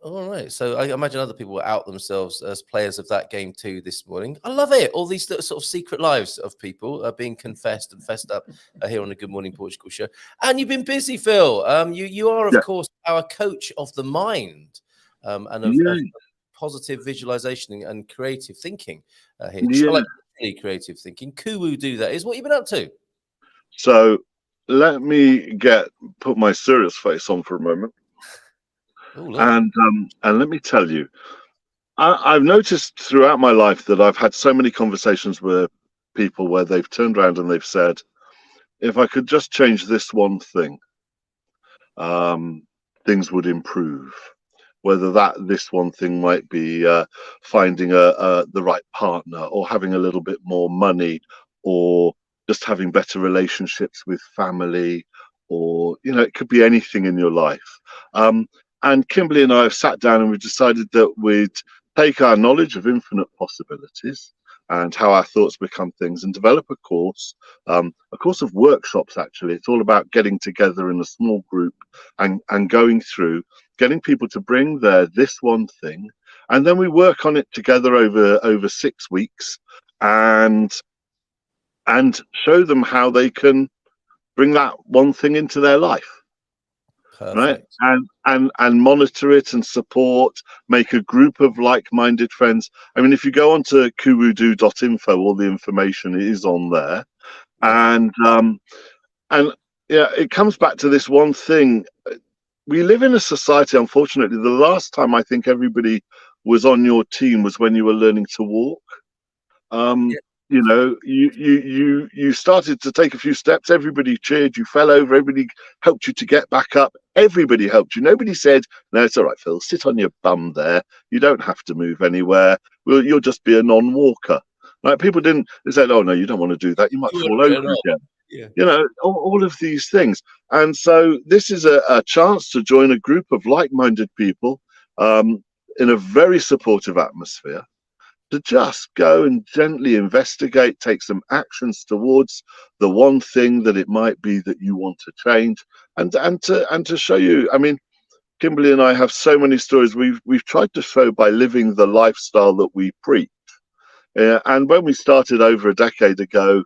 All right. So I imagine other people will out themselves as players of that game too this morning. I love it. All these sort of secret lives of people are being confessed and fessed up here on the Good Morning Portugal show. And you've been busy, Phil. You are, of course, our coach of the mind and of positive visualization and creative thinking here. Yeah. Like creative thinking. Kuwu do that is what you've been up to. So let me put my serious face on for a moment. And let me tell you, I've noticed throughout my life that I've had so many conversations with people where they've turned around and they've said, if I could just change this one thing, things would improve. Whether this one thing might be finding the right partner, or having a little bit more money, or just having better relationships with family, or it could be anything in your life. And Kimberly and I have sat down and we've decided that we'd take our knowledge of infinite possibilities and how our thoughts become things and develop a course of workshops. Actually, it's all about getting together in a small group and going through, getting people to bring this one thing, and then we work on it together over 6 weeks and show them how they can bring that one thing into their life. Perfect. Right, and monitor it and support, make a group of like-minded friends. I mean, if you go onto kuwudo.info, all the information is on there, and it comes back to this one thing. We live in a society, unfortunately. The last time I think everybody was on your team was when you were learning to walk. You started to take a few steps, everybody cheered, you fell over, everybody helped you to get back up, everybody helped you. Nobody said, no, it's all right, Phil, sit on your bum there, you don't have to move anywhere, you'll just be a non-walker. Like, people they said, oh no, you don't want to do that, you might fall over again. All of these things. And so this is a chance to join a group of like-minded people in a very supportive atmosphere, to just go and gently investigate, take some actions towards the one thing that it might be that you want to change, and to show you. I mean, Kimberly and I have so many stories we've tried to show by living the lifestyle that we preach. And when we started over a decade ago,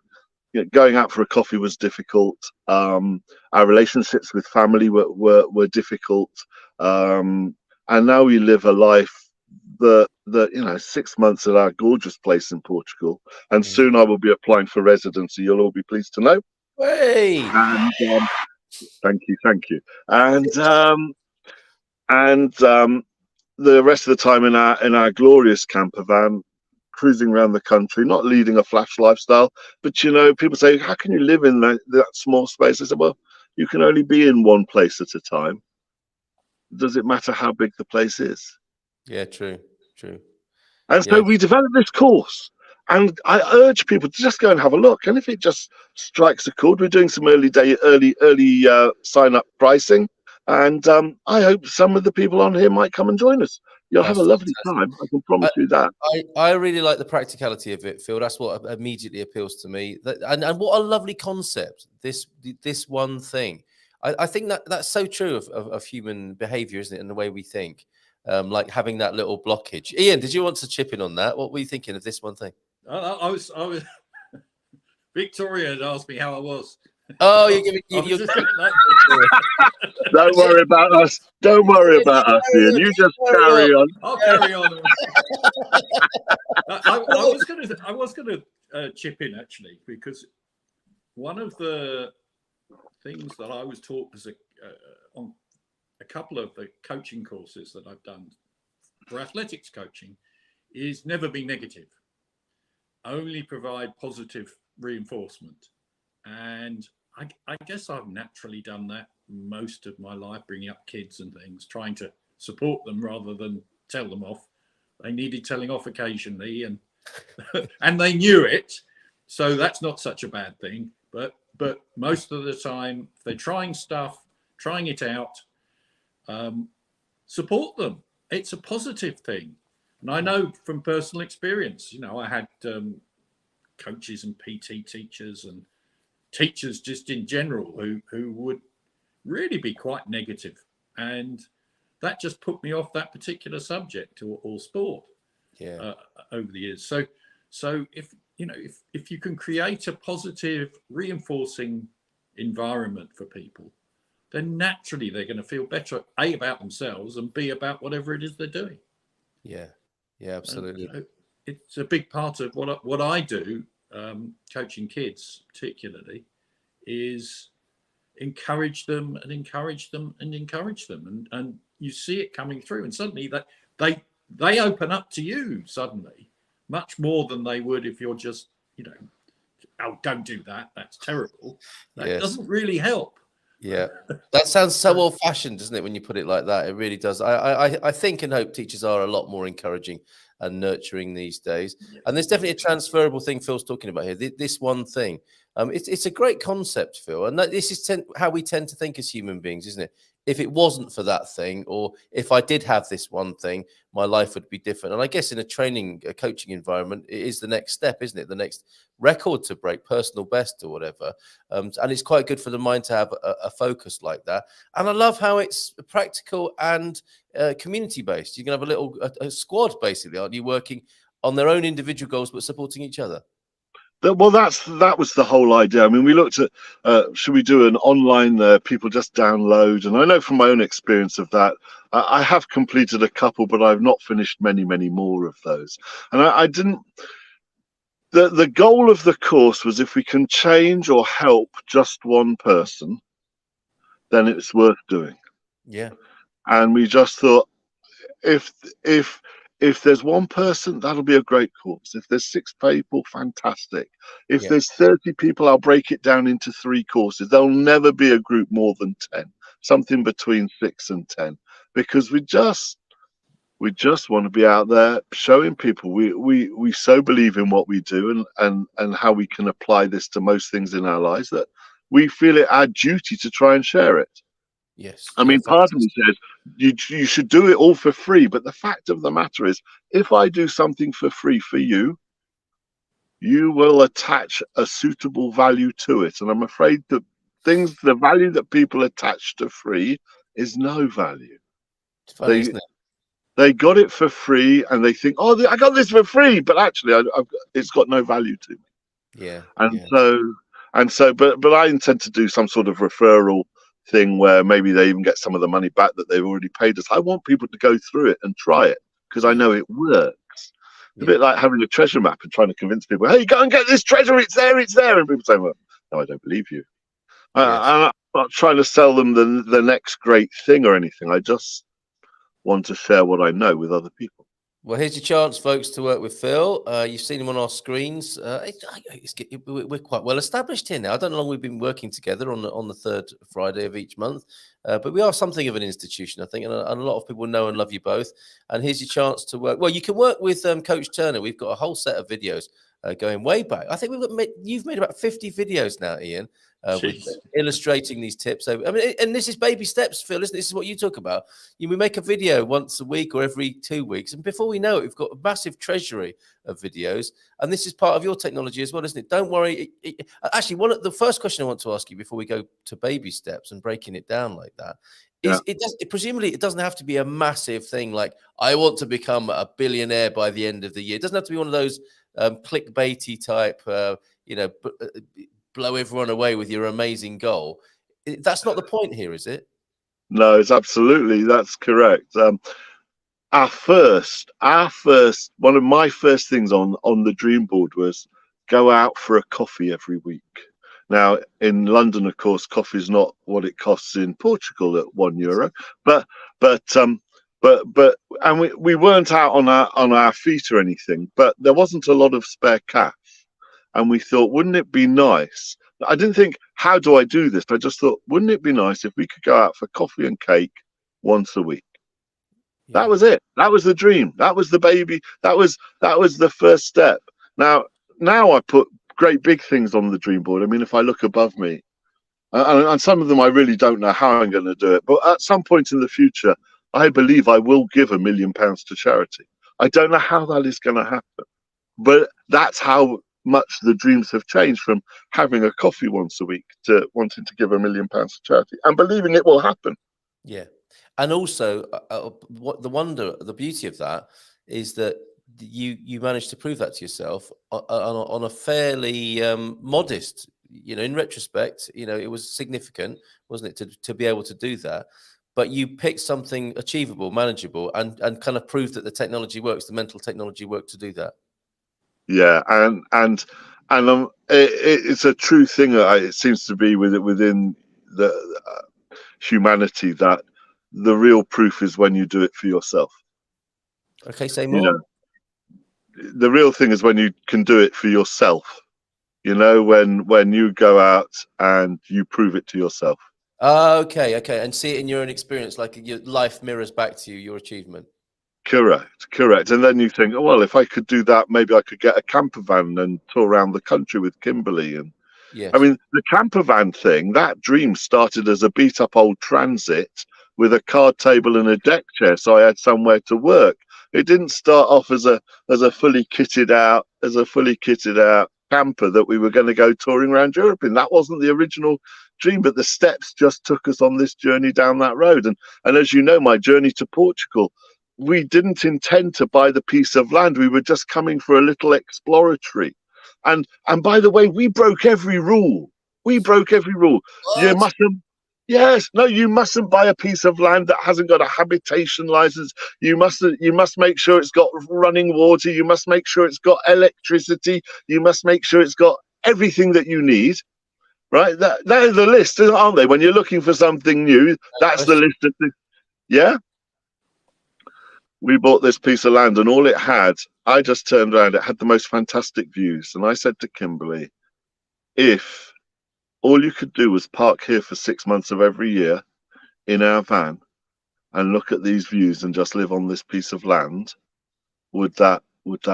going out for a coffee was difficult. Our relationships with family were difficult, and now we live a life that 6 months at our gorgeous place in Portugal, and soon I will be applying for residency. You'll all be pleased to know. Hey! And thank you. And the rest of the time in our glorious camper van, cruising around the country, not leading a flash lifestyle, but people say, how can you live in that small space? I said, well, you can only be in one place at a time. Does it matter how big the place is? Yeah, true. And so we developed this course, and I urge people to just go and have a look. And if it just strikes a chord, we're doing some early sign up pricing, and I hope some of the people on here might come and join us. You'll have a lovely time. I can promise you that. I really like the practicality of it, Phil. That's what immediately appeals to me. And what a lovely concept. This one thing. I think that's so true of human behavior, isn't it? And the way we think. Like having that little blockage. Ian, did you want to chip in on that? What were you thinking of this one thing? I was Victoria had asked me how I was. Oh, you're giving Don't worry about us. Don't worry about us, Ian. You just carry on. I'll carry on. I was gonna chip in actually, because one of the things that I was taught as on a couple of the coaching courses that I've done for athletics coaching is never be negative, only provide positive reinforcement. And I guess I've naturally done that most of my life, bringing up kids and things, trying to support them rather than tell them off. They needed telling off occasionally, and and they knew it. So that's not such a bad thing. But most of the time, if they're trying stuff, trying it out, support them. It's a positive thing. And I know from personal experience, I had coaches and PT teachers and teachers just in general who would really be quite negative, and that just put me off that particular subject or sport over the years. So if you can create a positive reinforcing environment for people, then naturally they're going to feel better, A, about themselves, and B, about whatever it is they're doing. Yeah absolutely. It's a big part of what I do, coaching kids particularly, is encourage them and encourage them and encourage them, and you see it coming through, and suddenly that they open up to you suddenly much more than they would if you're just oh, don't do that, that's terrible. That doesn't really help. That sounds so old-fashioned, doesn't it, when you put it like that? It really does. I think and hope teachers are a lot more encouraging and nurturing these days. And there's definitely a transferable thing Phil's talking about here. This one thing. It's a great concept, Phil. And this is how we tend to think as human beings, isn't it? If it wasn't for that thing, or if I did have this one thing, my life would be different. And I guess in a coaching environment, it is the next step, isn't it? The next record to break, personal best or whatever. And it's quite good for the mind to have a focus like that. And I love how it's practical and community-based. You can have a squad, basically, aren't you, working on their own individual goals, but supporting each other. Well, that was the whole idea. I mean, we looked at should we do an online people just download, and I know from my own experience of that, I have completed a couple, but I've not finished many more of those. And I didn't. The goal of the course was if we can change or help just one person, then it's worth doing. Yeah. And we just thought, if there's one person, that'll be a great course. If there's 6 people, fantastic. If there's 30 people, I'll break it down into 3 courses. There'll never be a group more than 10, something between 6 and 10, because we just want to be out there showing people we so believe in what we do and how we can apply this to most things in our lives that we feel it our duty to try and share it. Yes. I mean, part of me says you should do it all for free, but the fact of the matter is, if I do something for free for you, you will attach a suitable value to it. And I'm afraid that the value that people attach to free is no value. It's funny, isn't it? They got it for free and they think, oh, I got this for free, but actually it's got no value to me. Yeah. So, but I intend to do some sort of referral thing where maybe they even get some of the money back that they've already paid us. I want people to go through it and try it because I know it works. It's a bit like having a treasure map and trying to convince people, hey, go and get this treasure, it's there. And people say, well, no, I don't believe you. I'm not trying to sell them the next great thing or anything. I just want to share what I know with other people. Well, here's your chance, folks, to work with Phil. You've seen him on our screens. We're quite well established here now. I don't know how long we've been working together on the third Friday of each month, but we are something of an institution, I think, and a lot of people know and love you both. And here's your chance to work. Well, you can work with Coach Turner. We've got a whole set of videos going way back. I think you've made about 50 videos now, Ian. With illustrating these tips. I mean, and this is baby steps, Phil, isn't it? This is what you talk about. We make a video once a week or every 2 weeks, and before we know it, we've got a massive treasury of videos. And this is part of your technology as well, isn't it? Don't worry. Actually, the first question I want to ask you before we go to baby steps and breaking it down like that is, presumably it doesn't have to be a massive thing like I want to become a billionaire by the end of the year. It doesn't have to be one of those clickbaity type, blow everyone away with your amazing goal. That's not the point here, is it? No, that's correct. Our first, one of my first things on the dream board was go out for a coffee every week. Now in London, of course, coffee is not what it costs in Portugal at €1, but we weren't out on our feet or anything, but there wasn't a lot of spare cash. And we thought, wouldn't it be nice? I didn't think, how do I do this? I just thought, wouldn't it be nice if we could go out for coffee and cake once a week? Yeah. That was it. That was the dream. That was the baby. That was the first step. Now I put great big things on the dream board. I mean, if I look above me, and some of them I really don't know how I'm going to do it, but at some point in the future, I believe I will give £1 million to charity. I don't know how that is going to happen, but that's how much the dreams have changed from having a coffee once a week to wanting to give £1 million to charity and believing it will happen. Yeah. And also, what the beauty of that is that you managed to prove that to yourself on a fairly modest, in retrospect, it was significant, wasn't it, to be able to do that. But you picked something achievable, manageable, and kind of proved that the technology works, the mental technology worked to do that. Yeah, and it's a true thing. It seems to be within the humanity that the real proof is when you do it for yourself. Okay, say more. The real thing is when you can do it for yourself. When you go out and you prove it to yourself. Okay, and see it in your own experience, like your life mirrors back to you, your achievement. Correct. And then you think, oh, well, if I could do that, maybe I could get a camper van and tour around the country with Kimberly. And yes. I mean, the camper van thing, that dream started as a beat up old Transit with a card table and a deck chair, so I had somewhere to work. It didn't start off as a fully kitted out camper that we were going to go touring around Europe in. That wasn't the original dream, but the steps just took us on this journey down that road. And as you know, my journey to Portugal, we didn't intend to buy the piece of land. We were just coming for a little exploratory. And by the way, we broke every rule. What? You mustn't buy a piece of land that hasn't got a habitation license. You must make sure it's got running water. You must make sure it's got electricity. You must make sure it's got everything that you need. Right? They're the list, aren't they? When you're looking for something new, that's the list of things. Yeah. We bought this piece of land and all it had, I just turned around, it had the most fantastic views. And I said to Kimberly, if all you could do was park here for 6 months of every year in our van and look at these views and just live on this piece of land, would that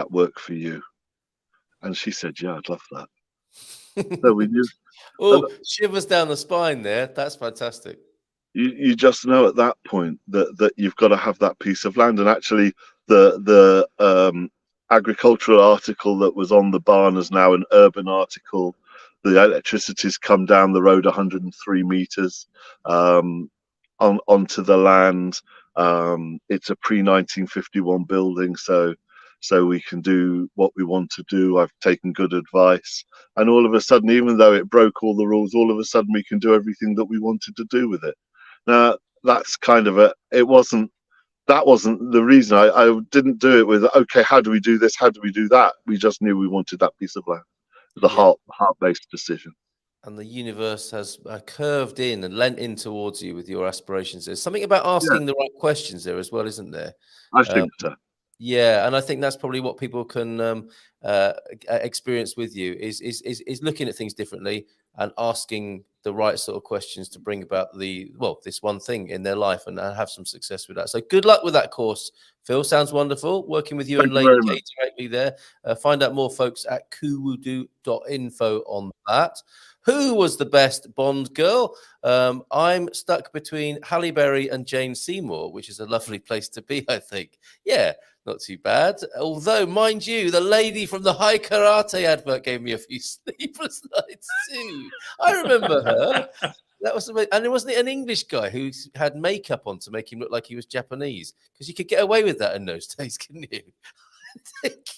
work for you? And she said, yeah, I'd love that. So we knew. Oh, shivers down the spine there. That's fantastic. You just know at that point that you've got to have that piece of land. And actually the agricultural article that was on the barn is now an urban article. The electricity's come down the road 103 meters onto the land. It's a pre-1951 building, so we can do what we want to do. I've taken good advice, and all of a sudden, even though it broke all the rules, all of a sudden we can do everything that we wanted to do with it. Now that's kind of that wasn't the reason. I didn't do it with, okay, how do we do this? How do we do that? We just knew we wanted that piece of land. The heart-based decision. And the universe has curved in and lent in towards you with your aspirations. There's something about asking the right questions there as well, isn't there? I think so. Yeah, and I think that's probably what people can experience with you is looking at things differently and asking the right sort of questions to bring about this one thing in their life and have some success with that. So good luck with that course, Phil. Sounds wonderful. Working with you and Lady Kate directly there. Find out more, folks, at kuwudu.info on that. Who was the best Bond girl? I'm stuck between Halle Berry and Jane Seymour, which is a lovely place to be, I think. Yeah, not too bad. Although, mind you, the lady from the High Karate advert gave me a few sleepless nights too. I remember her. That was amazing. And wasn't it an English guy who had makeup on to make him look like he was Japanese? Because you could get away with that in those days, couldn't you? I think.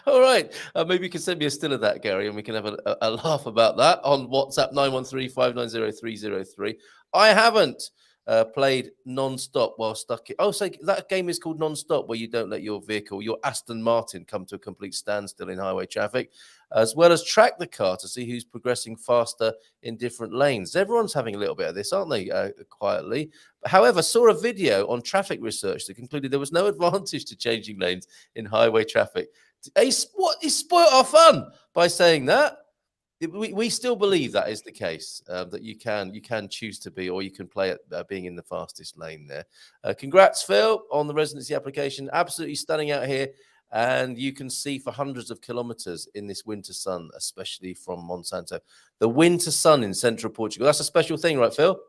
All right. Maybe you can send me a still of that, Gary, and we can have a laugh about that on WhatsApp 913-590-303. I haven't played non-stop while stuck in. Oh, so that game is called non-stop, where you don't let your vehicle, your Aston Martin, come to a complete standstill in highway traffic, as well as track the car to see who's progressing faster in different lanes. Everyone's having a little bit of this, aren't they, quietly? However, saw a video on traffic research that concluded there was no advantage to changing lanes in highway traffic. He spoiled our fun by saying that. We still believe that is the case, that you can choose to be, or you can play at being in the fastest lane there. Congrats, Phil, on the residency application. Absolutely stunning out here. and you can see for hundreds of kilometers in this winter sun, especially from Monsanto. The winter sun in central Portugal. That's a special thing, right, Phil?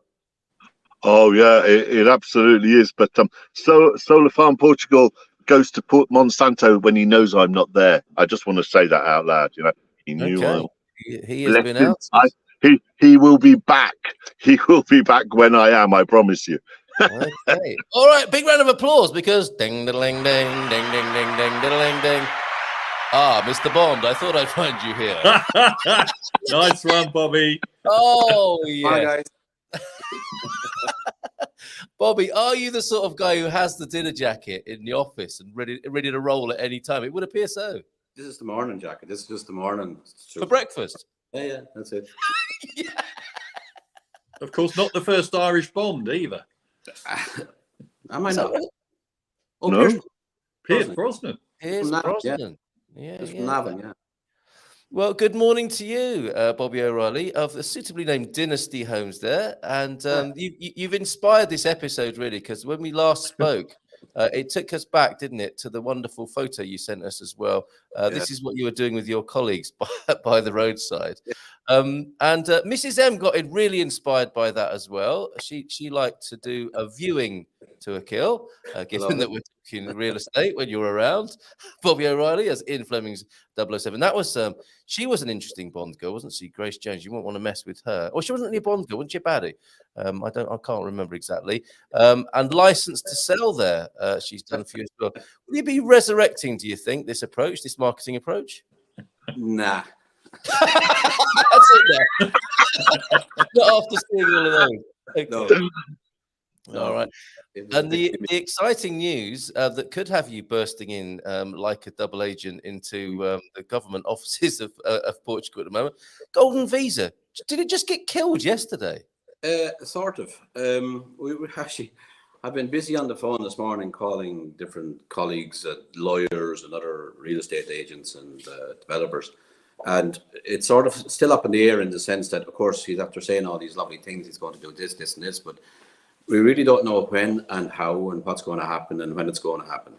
Oh yeah, it absolutely is. But Solar Farm Portugal goes to Port Monsanto when he knows I'm not there. I just want to say that out loud. He knew I. He has been out. He will be back. He will be back when I am. I promise you. Okay. All right. Big round of applause because ding, ding, ding, ding, ding, ding, ding, ding, ding. Ah, Mr. Bond, I thought I'd find you here. Nice one, Bobby. Oh, yeah. Hi, guys. Bobby, are you the sort of guy who has the dinner jacket in the office and ready to roll at any time? It would appear so. This is the morning jacket. This is just the morning. For breakfast? Yeah, that's it. Yeah. Of course, not the first Irish Bond either. Am I not? Oh, No. Pierce Brosnan. Pierce Brosnan. Yeah. Navan, yeah. Well, good morning to you, Bobby O'Reilly of the suitably named Dynasty Homes there. And you've inspired this episode, really, because when we last spoke, it took us back, didn't it, to the wonderful photo you sent us as well. This is what you were doing with your colleagues by the roadside. And Mrs. M got really inspired by that as well. She liked to do a viewing to a kill, given that we're talking real estate when you're around. Bobby O'Reilly as Ian Fleming's 007. That was she was an interesting Bond girl, wasn't she? Grace Jones. You wouldn't want to mess with her. Or she wasn't really a Bond girl, wasn't she, Baddie? I can't remember exactly. And Licensed to Sell there. She's done a few as well. Will you be resurrecting, do you think, this marketing approach? Nah. That's it there. Not after seeing all of those. Okay. No. All right. And the exciting news that could have you bursting in like a double agent into the government offices of Portugal at the moment. Golden visa. Did it just get killed yesterday? Sort of. We actually, I've been busy on the phone this morning calling different colleagues, lawyers and other real estate agents and developers. And it's sort of still up in the air in the sense that, of course, he's after saying all these lovely things, he's going to do this, this and this, but we really don't know when and how and what's going to happen and when it's going to happen.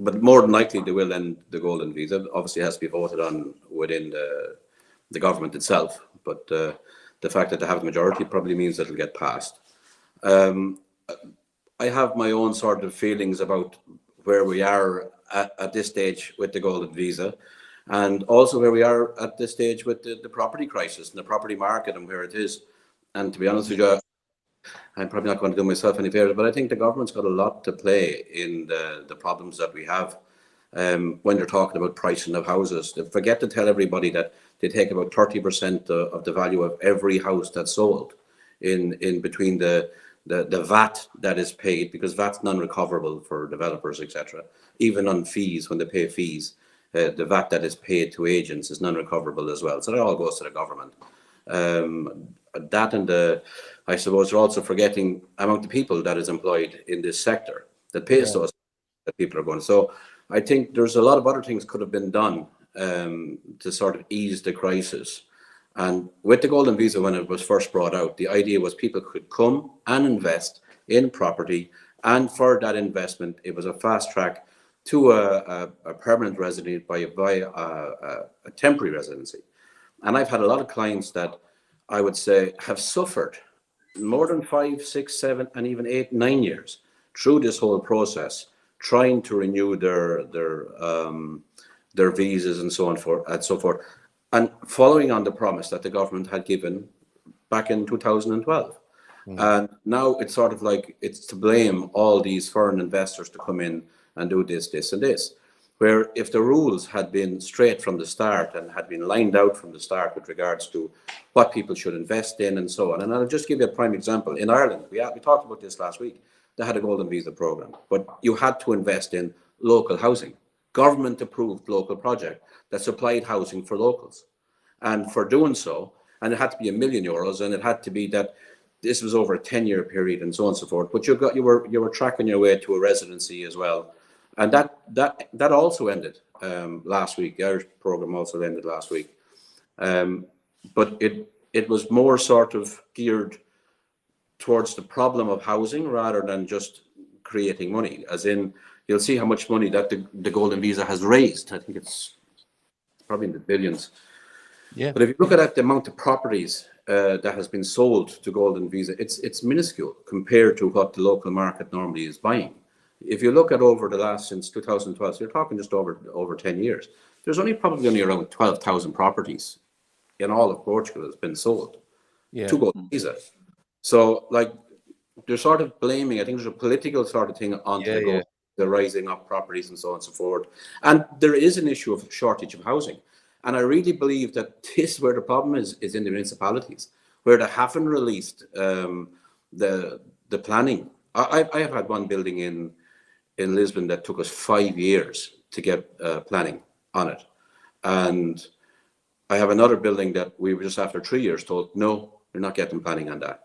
But more than likely they will end the golden visa. Obviously it has to be voted on within the government itself, but the fact that they have the majority probably means that it'll get passed. I have my own sort of feelings about where we are at this stage with the golden visa, and also where we are at this stage with the property crisis and the property market and where it is. And to be honest with you, I'm probably not going to do myself any favors, but I think the government's got a lot to play in the problems that we have when they're talking about pricing of houses. They forget to tell everybody that they take about 30% of the value of every house that's sold in between the VAT that is paid, because VAT's non-recoverable for developers, etc. Even on fees, when they pay fees, the VAT that is paid to agents is non-recoverable as well. So that all goes to the government. That and I suppose they're also forgetting among the people that is employed in this sector that pays those that people are going. So I think there's a lot of other things could have been done to sort of ease the crisis. And with the golden visa, when it was first brought out, the idea was people could come and invest in property, and for that investment, it was a fast track to a permanent residency by a temporary residency. And I've had a lot of clients that I would say have suffered more than 5, 6, 7, and even 8, 9 years through this whole process, trying to renew their visas and so on and so forth, and following on the promise that the government had given back in 2012. And now it's sort of like it's to blame all these foreign investors to come in and do this, this, and this. Where if the rules had been straight from the start and had been lined out from the start with regards to what people should invest in and so on. And I'll just give you a prime example. In Ireland, we talked about this last week. They had a golden visa program, but you had to invest in local housing, government approved local project that supplied housing for locals. And for doing so, and it had to be €1 million, and it had to be that this was over a 10-year period and so on and so forth. But you were tracking your way to a residency as well. And that also ended last week. The Irish program also ended last week. But it was more sort of geared towards the problem of housing rather than just creating money. As in, you'll see how much money that the golden visa has raised. I think it's probably in the billions. Yeah. But if you look at the amount of properties that has been sold to golden visa, it's minuscule compared to what the local market normally is buying. If you look at over the last, since 2012, so you're talking just over 10 years, there's probably only around 12,000 properties in all of Portugal that's been sold to golden visa. So like, they're sort of blaming, I think there's a political sort of thing onto the rising up properties and so on and so forth. And there is an issue of shortage of housing. And I really believe that this is where the problem is in the municipalities, where they haven't released the planning. I have had one building in Lisbon that took us 5 years to get planning on it. And I have another building that we were just after 3 years told, no, you're not getting planning on that.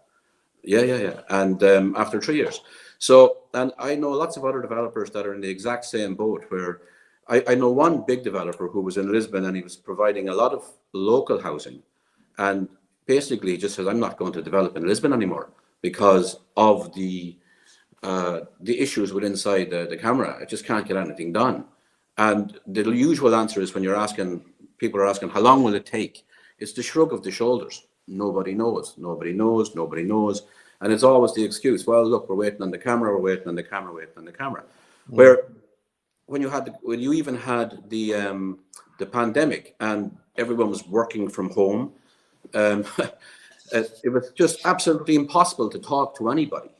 Yeah. And after 3 years. So, and I know lots of other developers that are in the exact same boat, where I know one big developer who was in Lisbon, and he was providing a lot of local housing, and basically just says, I'm not going to develop in Lisbon anymore because of the issues with inside the camera. I just can't get anything done. And the usual answer is, when people are asking, how long will it take? It's the shrug of the shoulders. Nobody knows. And it's always the excuse, well, look, we're waiting on the camera. Where when you even had the pandemic and everyone was working from home, it was just absolutely impossible to talk to anybody.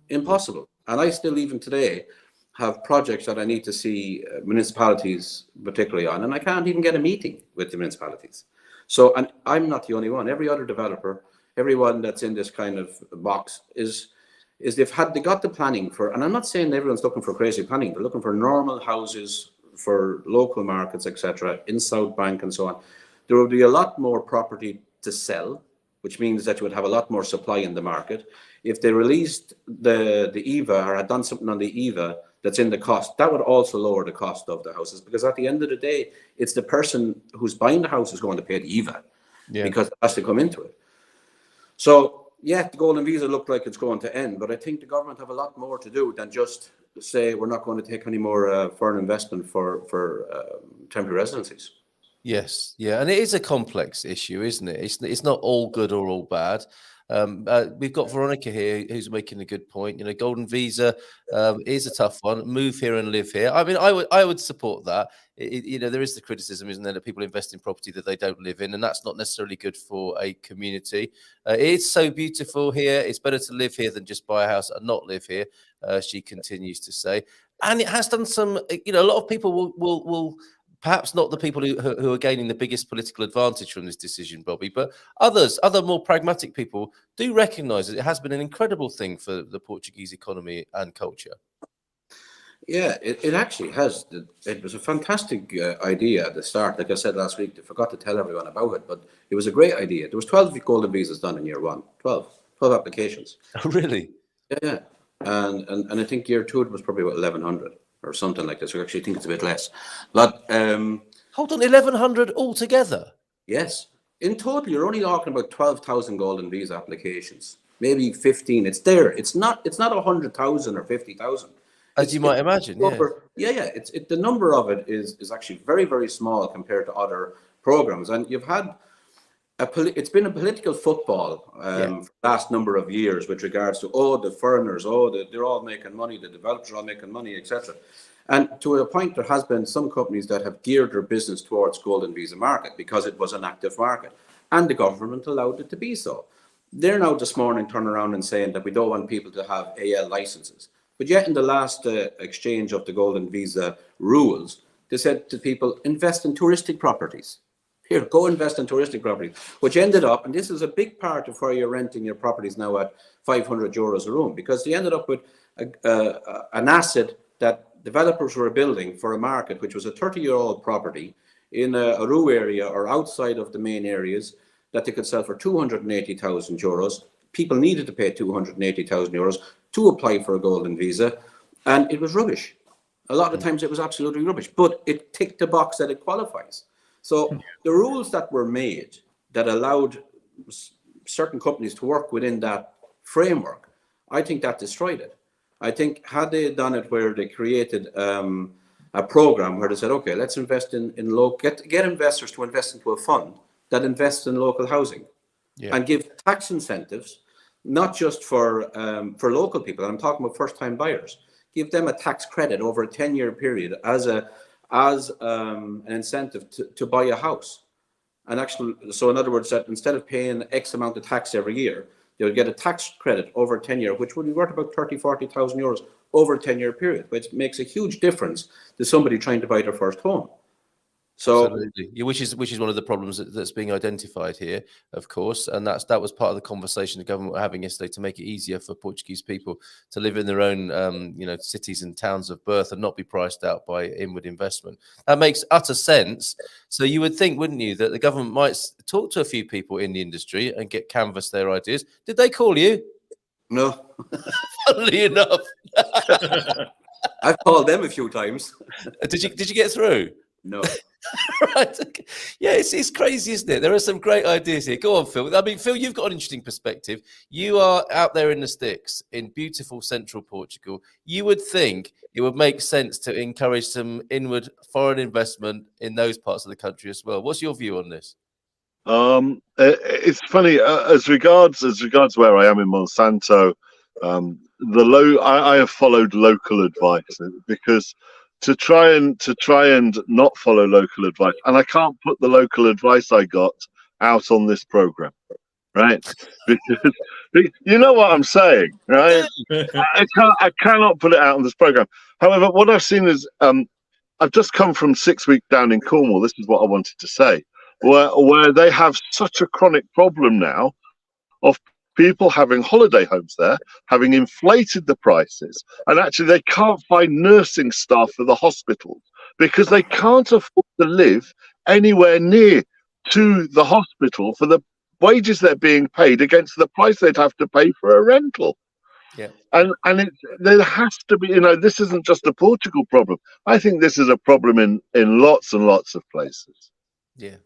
Impossible. And I still, even today, have projects that I need to see municipalities particularly on, and I can't even get a meeting with the municipalities. So, and I'm not the only one. Every other developer, everyone that's in this kind of box they got the planning for, and I'm not saying everyone's looking for crazy planning. They're looking for normal houses for local markets, etc., in South Bank and so on. There will be a lot more property to sell, which means that you would have a lot more supply in the market. If they released the EVA, or had done something on the EVA that's in the cost, that would also lower the cost of the houses, because at the end of the day, it's the person who's buying the house is going to pay the EVA, because it has to come into it. So, yeah, the golden visa looked like it's going to end, but I think the government have a lot more to do than just say we're not going to take any more foreign investment for temporary residencies. Yes, yeah, and it is a complex issue, isn't it? It's not all good or all bad. We've got Veronica here who's making a good point. Golden visa is a tough one. Move here and live here. I mean, I would support that. There is the criticism, isn't there, that people invest in property that they don't live in, and that's not necessarily good for a community. It is so beautiful here. It's better to live here than just buy a house and not live here. She continues to say, and it has done some. A lot of people will. Perhaps not the people who are gaining the biggest political advantage from this decision, Bobby, but other more pragmatic people do recognise that it has been an incredible thing for the Portuguese economy and culture. Yeah, it actually has. It was a fantastic idea at the start. Like I said last week, I forgot to tell everyone about it, but it was a great idea. There was 12 golden visas done in year one. 12 applications. Oh, really? Yeah. And I think year two it was probably about 1,100. Or something like this. I actually think it's a bit less. But hold on, 1,100 altogether? Yes. In total, you're only talking about 12,000 golden visa applications. Maybe 15. It's there. It's not 100,000 or 50,000. As you might imagine, yeah. The number of it is actually very, very small compared to other programs. And you've had it's been a political football for the last number of years with regards to the foreigners, they're all making money, the developers are all making money, etc. And to a point, there has been some companies that have geared their business towards golden visa market because it was an active market, and the government allowed it to be so. They're now this morning turning around and saying that we don't want people to have AL licenses, but yet in the last exchange of the golden visa rules, they said to people, invest in touristic properties. Here, go invest in touristic properties, which ended up, and this is a big part of where you're renting your properties now at €500 a room, because they ended up with an asset that developers were building for a market, which was a 30-year-old property in a rural area or outside of the main areas that they could sell for €280,000. People needed to pay €280,000 to apply for a golden visa, and it was rubbish. A lot of times it was absolutely rubbish, but it ticked the box that it qualifies. So the rules that were made that allowed certain companies to work within that framework, I think that destroyed it. I think had they done it where they created a program where they said, okay, let's invest in local, get investors to invest into a fund that invests in local housing, and give tax incentives, not just for local people. I'm talking about first-time buyers. Give them a tax credit over a 10-year period as an incentive to buy a house. And actually, so in other words, that instead of paying X amount of tax every year, they would get a tax credit over a 10-year, which would be worth about 40,000 euros over a 10-year period, which makes a huge difference to somebody trying to buy their first home. So, absolutely, yeah, which is one of the problems that's being identified here, of course, and that was part of the conversation the government were having yesterday to make it easier for Portuguese people to live in their own, cities and towns of birth and not be priced out by inward investment. That makes utter sense. So you would think, wouldn't you, that the government might talk to a few people in the industry and get canvass their ideas? Did they call you? No. Funnily enough, I've called them a few times. Did you get through? No. Right. Okay. Yeah, it's crazy, isn't it? There are some great ideas here. Go on, Phil. I mean, Phil, you've got an interesting perspective. You are out there in the sticks in beautiful central Portugal. You would think it would make sense to encourage some inward foreign investment in those parts of the country as well. What's your view on this? It's funny as regards where I am in Monsanto. I have followed local advice because to try and not follow local advice, and I can't put the local advice I got out on this program, right? Because you know what I'm saying, right? I cannot put it out on this program. However, what I've seen is I've just come from 6 weeks down in Cornwall. This is what I wanted to say, where they have such a chronic problem now of people having holiday homes there, having inflated the prices, and actually they can't find nursing staff for the hospitals because they can't afford to live anywhere near to the hospital for the wages they're being paid against the price they'd have to pay for a rental. Yeah, and there has to be, this isn't just a Portugal problem. I think this is a problem in lots and lots of places. Yeah.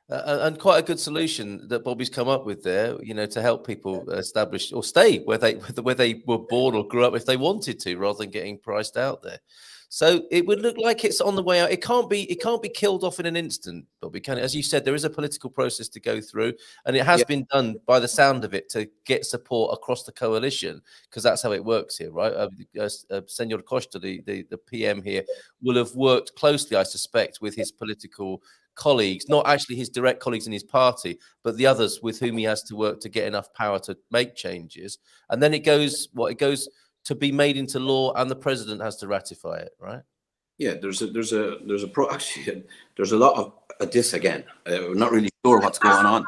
And quite a good solution that Bobby's come up with there, to help people establish or stay where they were born or grew up if they wanted to, rather than getting priced out there. So it would look like it's on the way out. It can't be killed off in an instant, Bobby, can it? As you said, there is a political process to go through, and it has been done by the sound of it to get support across the coalition, because that's how it works here, right? Senor Costa, the PM here, will have worked closely, I suspect, with his political colleagues, not actually his direct colleagues in his party, but the others with whom he has to work to get enough power to make changes. And then it goes to be made into law, and the president has to ratify it, right? Yeah, there's a lot of this again. We're not really sure what's going on.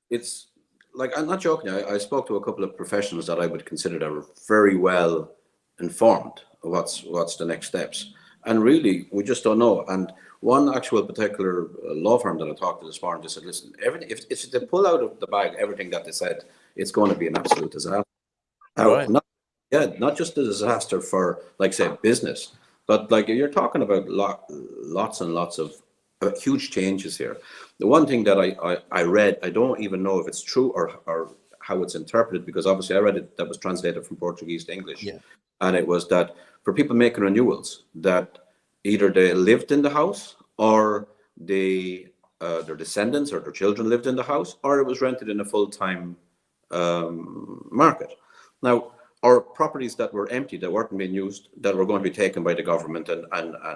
It's like, I'm not joking. I spoke to a couple of professionals that I would consider that were very well informed of what's the next steps. And really, we just don't know. And one actual particular law firm that I talked to this morning just said, listen, everything, if they pull out of the bag everything that they said, it's going to be an absolute disaster. Right. Not just a disaster for, like, say, business, but like you're talking about lots and lots of huge changes here. The one thing that I read, I don't even know if it's true or how it's interpreted, because obviously I read it that was translated from Portuguese to English. Yeah. And it was that for people making renewals, that either they lived in the house, or their descendants or their children lived in the house, or it was rented in a full-time market. Now, our properties that were empty, that weren't being used, that were going to be taken by the government and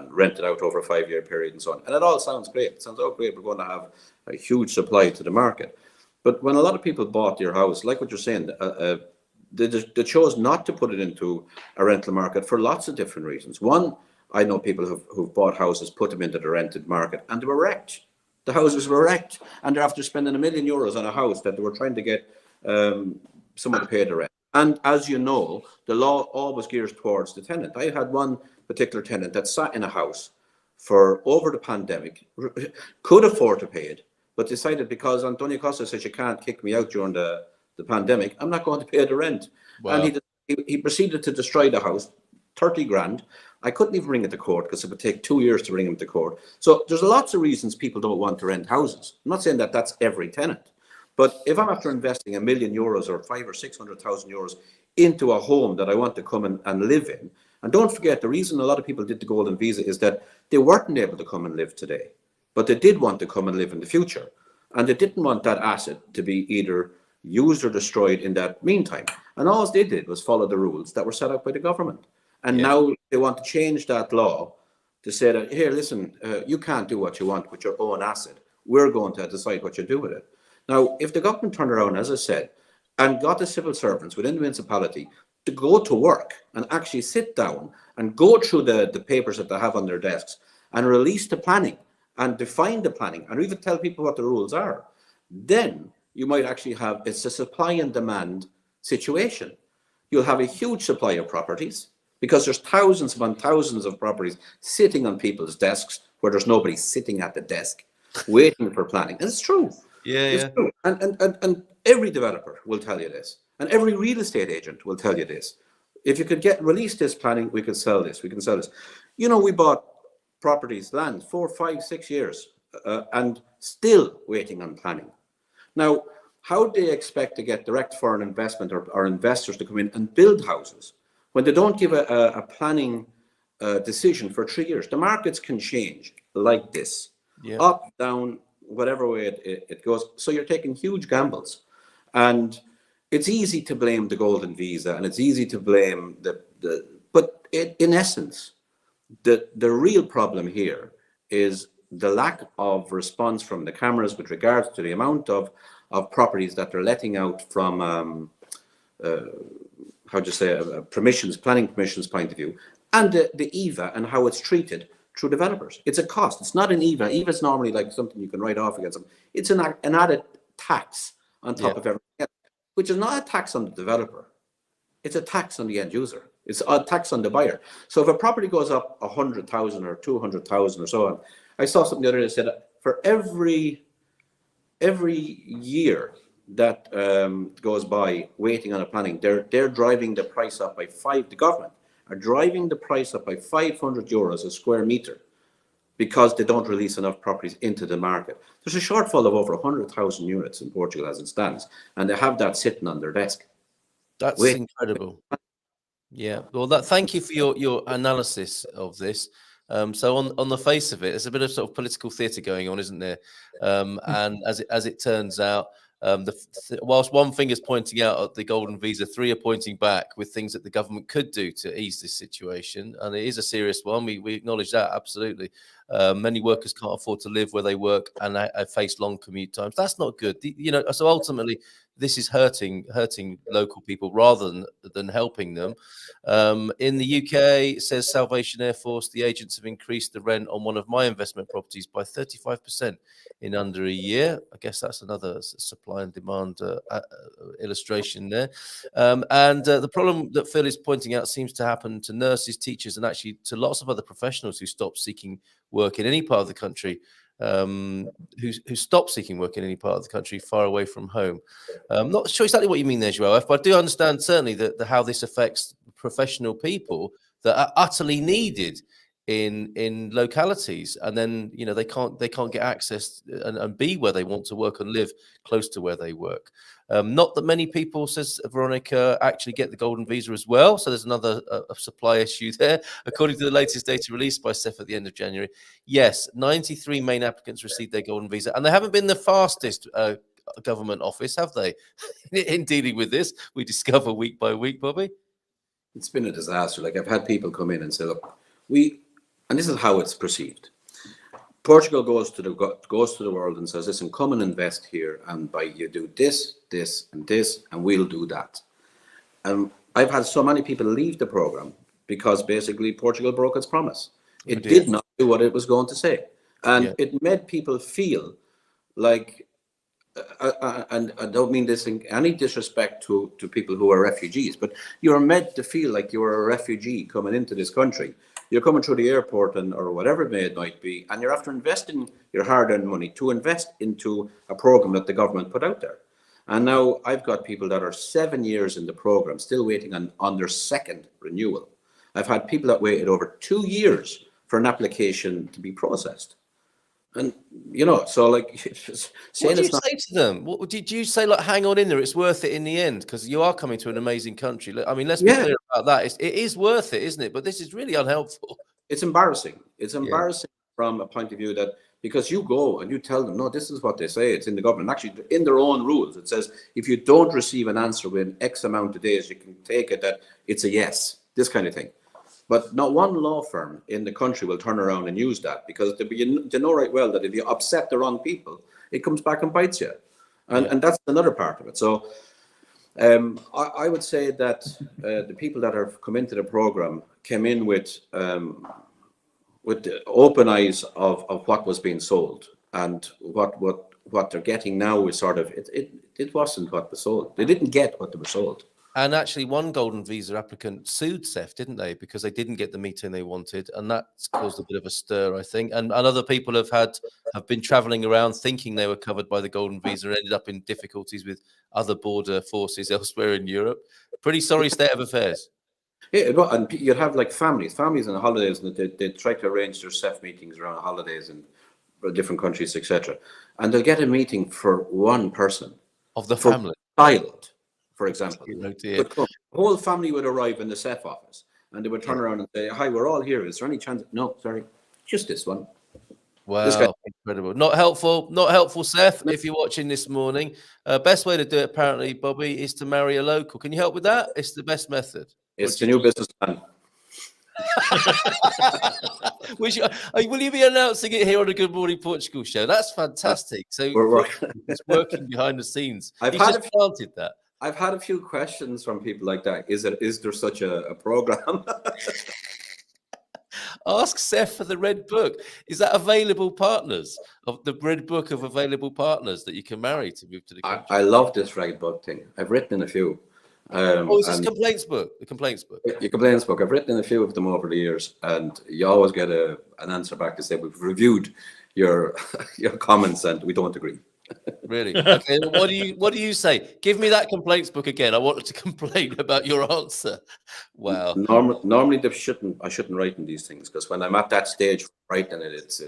rented out over a 5-year period and so on. And it all sounds great. It sounds, oh, great, we're going to have a huge supply to the market. But when a lot of people bought their house, like what you're saying, they chose not to put it into a rental market for lots of different reasons. One, I know people who've bought houses, put them into the rented market, and they were wrecked. The houses were wrecked, and they're after spending €1 million on a house that they were trying to get someone to pay the rent. And as you know, the law always gears towards the tenant. I had one particular tenant that sat in a house for over the pandemic, could afford to pay it, but decided, because Antonio Costa says you can't kick me out during the pandemic, I'm not going to pay the rent. Wow. And he proceeded to destroy the house, 30 grand. I couldn't even bring it to court because it would take 2 years to bring him to court. So there's lots of reasons people don't want to rent houses. I'm not saying that that's every tenant, But if I'm after investing €1 million or 500,000 or 600,000 euros into a home that I want to come and live in, and don't forget, the reason a lot of people did the golden visa is that they weren't able to come and live today, but they did want to come and live in the future. And they didn't want that asset to be either used or destroyed in that meantime. And all they did was follow the rules that were set up by the government. And now they want to change that law to say that, here, listen, you can't do what you want with your own asset. We're going to decide what you do with it. Now, if the government turned around, as I said, and got the civil servants within the municipality to go to work and actually sit down and go through the papers that they have on their desks and release the planning and define the planning and even tell people what the rules are, then you might actually have, it's a supply and demand situation. You'll have a huge supply of properties because there's thousands upon thousands of properties sitting on people's desks where there's nobody sitting at the desk waiting for planning. And it's true. It's true. And every developer will tell you this. And every real estate agent will tell you this. If you could release this planning, we could sell this. We can sell this. You know, we bought properties, land, 4, 5, 6 years, and still waiting on planning. Now, how do they expect to get direct foreign investment or investors to come in and build houses when they don't give a planning decision for 3 years? The markets can change like this, up, down, whatever way it goes. So you're taking huge gambles. And it's easy to blame the golden visa, and it's easy to blame but in essence, the real problem here is the lack of response from the cameras with regards to the amount of properties that they're letting out from, planning permissions point of view, and the EVA and how it's treated through developers. It's a cost. It's not an EVA. EVA is normally like something you can write off against them. It's an added tax on top of everything else, which is not a tax on the developer. It's a tax on the end user. It's a tax on the buyer. So if a property goes up 100,000 or 200,000 or so on, I saw something the other day that said for every year that goes by waiting on a planning, they're driving the price up by the government are driving the price up by €500 a square meter because they don't release enough properties into the market. There's a shortfall of over 100,000 units in Portugal as it stands, and they have that sitting on their desk. That's incredible. Yeah. Well, thank you for your analysis of this. So on the face of it, there's a bit of sort of political theatre going on, isn't there? And as it turns out, whilst one finger's pointing out at the golden visa, 3 are pointing back with things that the government could do to ease this situation, and it is a serious one. We acknowledge that, absolutely. Many workers can't afford to live where they work and face long commute times. That's not good. So ultimately, this is hurting local people rather than helping them. In the UK, it says Salvation Air Force, the agents have increased the rent on one of my investment properties by 35% in under a year. I guess that's another supply and demand illustration there. And the problem that Phil is pointing out seems to happen to nurses, teachers, and actually to lots of other professionals who stop seeking work in any part of the country, who stop seeking work in any part of the country far away from home. I'm not sure exactly what you mean there, Joel, but I do understand certainly how this affects professional people that are utterly needed in localities, and then they can't get access and be where they want to work and live close to where they work. Not that many people, says Veronica, actually get the golden visa as well, so there's another supply issue there. According to the latest data released by CEF at the end of January, yes, 93 main applicants received their golden visa, and they haven't been the fastest government office, have they, in dealing with this? We discover week by week, Bobby. It's been a disaster. Like, I've had people come in and say, look, and this is how it's perceived. Portugal goes to the world and says, listen, come and invest here, and you do this, this, and this, and we'll do that. I've had so many people leave the program because basically Portugal broke its promise. It did not do what it was going to say. And it made people feel like, and I don't mean this in any disrespect to people who are refugees, but you're made to feel like you're a refugee coming into this country. You're coming through the airport or whatever it might be, and you're after investing your hard-earned money to invest into a program that the government put out there. And now I've got people that are 7 years in the program, still waiting on their second renewal. I've had people that waited over 2 years for an application to be processed. And you know, so like, what do you say to them? What did you say? Like, hang on in there, it's worth it in the end, because you are coming to an amazing country. I mean, let's be clear about that. It is worth it, isn't it? But this is really unhelpful. It's embarrassing. It's embarrassing from a point of view that, because you go and you tell them, no, this is what they say, it's in the government. Actually, in their own rules, it says if you don't receive an answer within X amount of days, you can take it that it's a yes, this kind of thing. But not one law firm in the country will turn around and use that, because they know right well that if you upset the wrong people, it comes back and bites you. And that's another part of it. So I would say that the people that have come into the program came in with the open eyes of what was being sold, and what they're getting now is sort of, it wasn't what was sold. They didn't get what they were sold. And actually, one golden visa applicant sued CEF, didn't they? Because they didn't get the meeting they wanted, and that's caused a bit of a stir, I think. And other people have been travelling around thinking they were covered by the golden visa and ended up in difficulties with other border forces elsewhere in Europe. Pretty sorry state of affairs. Yeah, and you'd have like families on holidays, and they try to arrange their CEF meetings around holidays in different countries, etc. And they'll get a meeting for one person of the family, child, for example. Oh, the whole family would arrive in the CEF office, and they would turn around and say, "Hi, we're all here. Is there any chance?" No, sorry, just this one. Wow, incredible. Not helpful, CEF, if you're watching this morning. Best way to do it, apparently, Bobby, is to marry a local. Can you help with that? It's the best method. It's the new business plan. Will you be announcing it here on the Good Morning Portugal show? That's fantastic. So it's working behind the scenes. I've planted that. I've had a few questions from people like that. Is there such a program? Ask Seth for the Red Book. Is that available partners, of the Red Book of available partners that you can marry to move to the country? I love this Red Book thing. I've written in a few. It's this complaints book. The complaints book. Your complaints book. I've written in a few of them over the years, and you always get an answer back to say, we've reviewed your comments and we don't agree. Really? Okay. What do you say? Give me that complaints book again. I wanted to complain about your answer. Wow. Normally, I shouldn't write in these things, because when I'm at that stage writing it, it's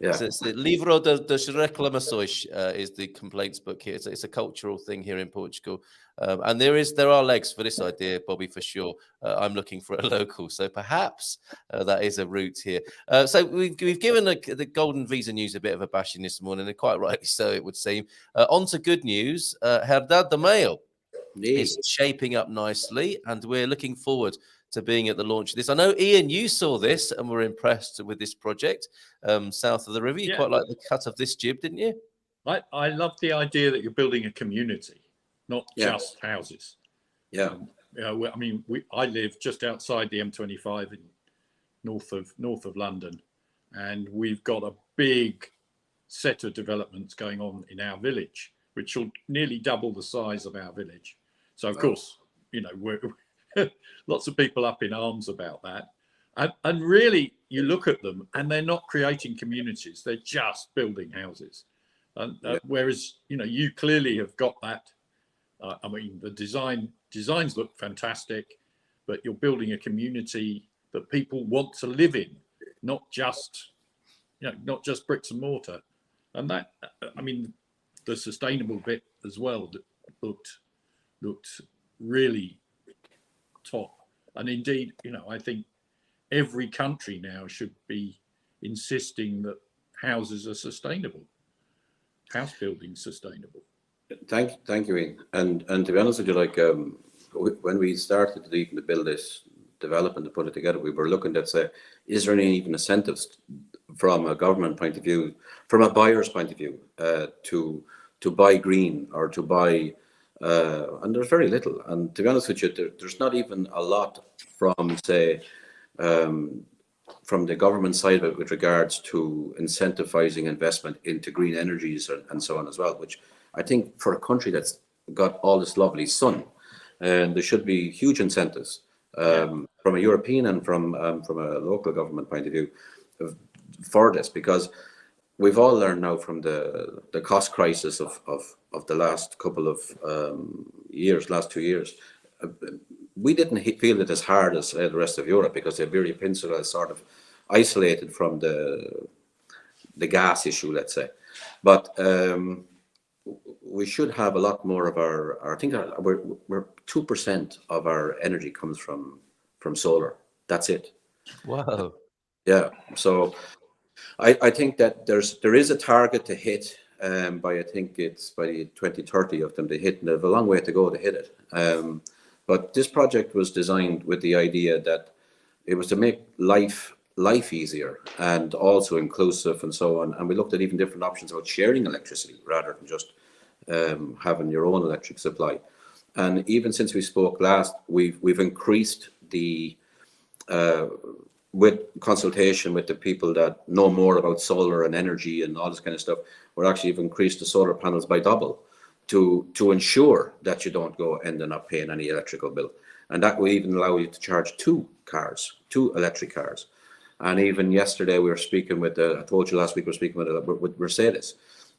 yeah. So it's the Livro das Reclamações is the complaints book here. It's a cultural thing here in Portugal, and there are legs for this idea, Bobby, for sure. I'm looking for a local, so perhaps that is a route here. So we've given the golden visa news a bit of a bashing this morning, and quite rightly so, it would seem. On to good news. Herdade de Mail is shaping up nicely, and we're looking forward to being at the launch of this. I know, Ian, you saw this and were impressed with this project south of the river. You quite like the cut of this jib, didn't you? I love the idea that you're building a community, not just houses. Yeah. I mean, I live just outside the M25 in north of London, and we've got a big set of developments going on in our village, which will nearly double the size of our village. So, of course, we're lots of people up in arms about that. And really, you look at them and they're not creating communities. They're just building houses. And whereas, you clearly have got that. I mean, the designs look fantastic, but you're building a community that people want to live in, not just bricks and mortar. And that, I mean, the sustainable bit as well looked really top. And indeed, I think every country now should be insisting that houses are sustainable, house building sustainable. Thank you, Ian. And to be honest with you, like when we started to build this development, to put it together, we were looking at say, is there any even incentives from a government point of view, from a buyer's point of view, to buy green or to buy. And there's very little. And to be honest with you, there's not even a lot from, say, from the government side of it with regards to incentivizing investment into green energies and so on as well, which I think for a country that's got all this lovely sun, and there should be huge incentives from a European and from a local government point of view for this, because we've all learned now from the cost crisis of the last couple of last 2 years. We didn't feel it as hard as the rest of Europe, because the Iberian Peninsula is sort of isolated from the the gas issue, let's say. But we should have a lot more of I think we're 2% of our energy comes from solar. That's it. Wow. Yeah. So I think that there is a target to hit by, I think it's by 2030 of them to hit, and they have a long way to go to hit it. But this project was designed with the idea that it was to make life easier and also inclusive and so on. And we looked at even different options about sharing electricity rather than just having your own electric supply. And even since we spoke last, we've increased the with consultation with the people that know more about solar and energy and all this kind of stuff. We're actually have increased the solar panels by double to ensure that you don't go ending up paying any electrical bill. And that will even allow you to charge two electric cars. And even yesterday we were speaking with I told you last week we were speaking with Mercedes,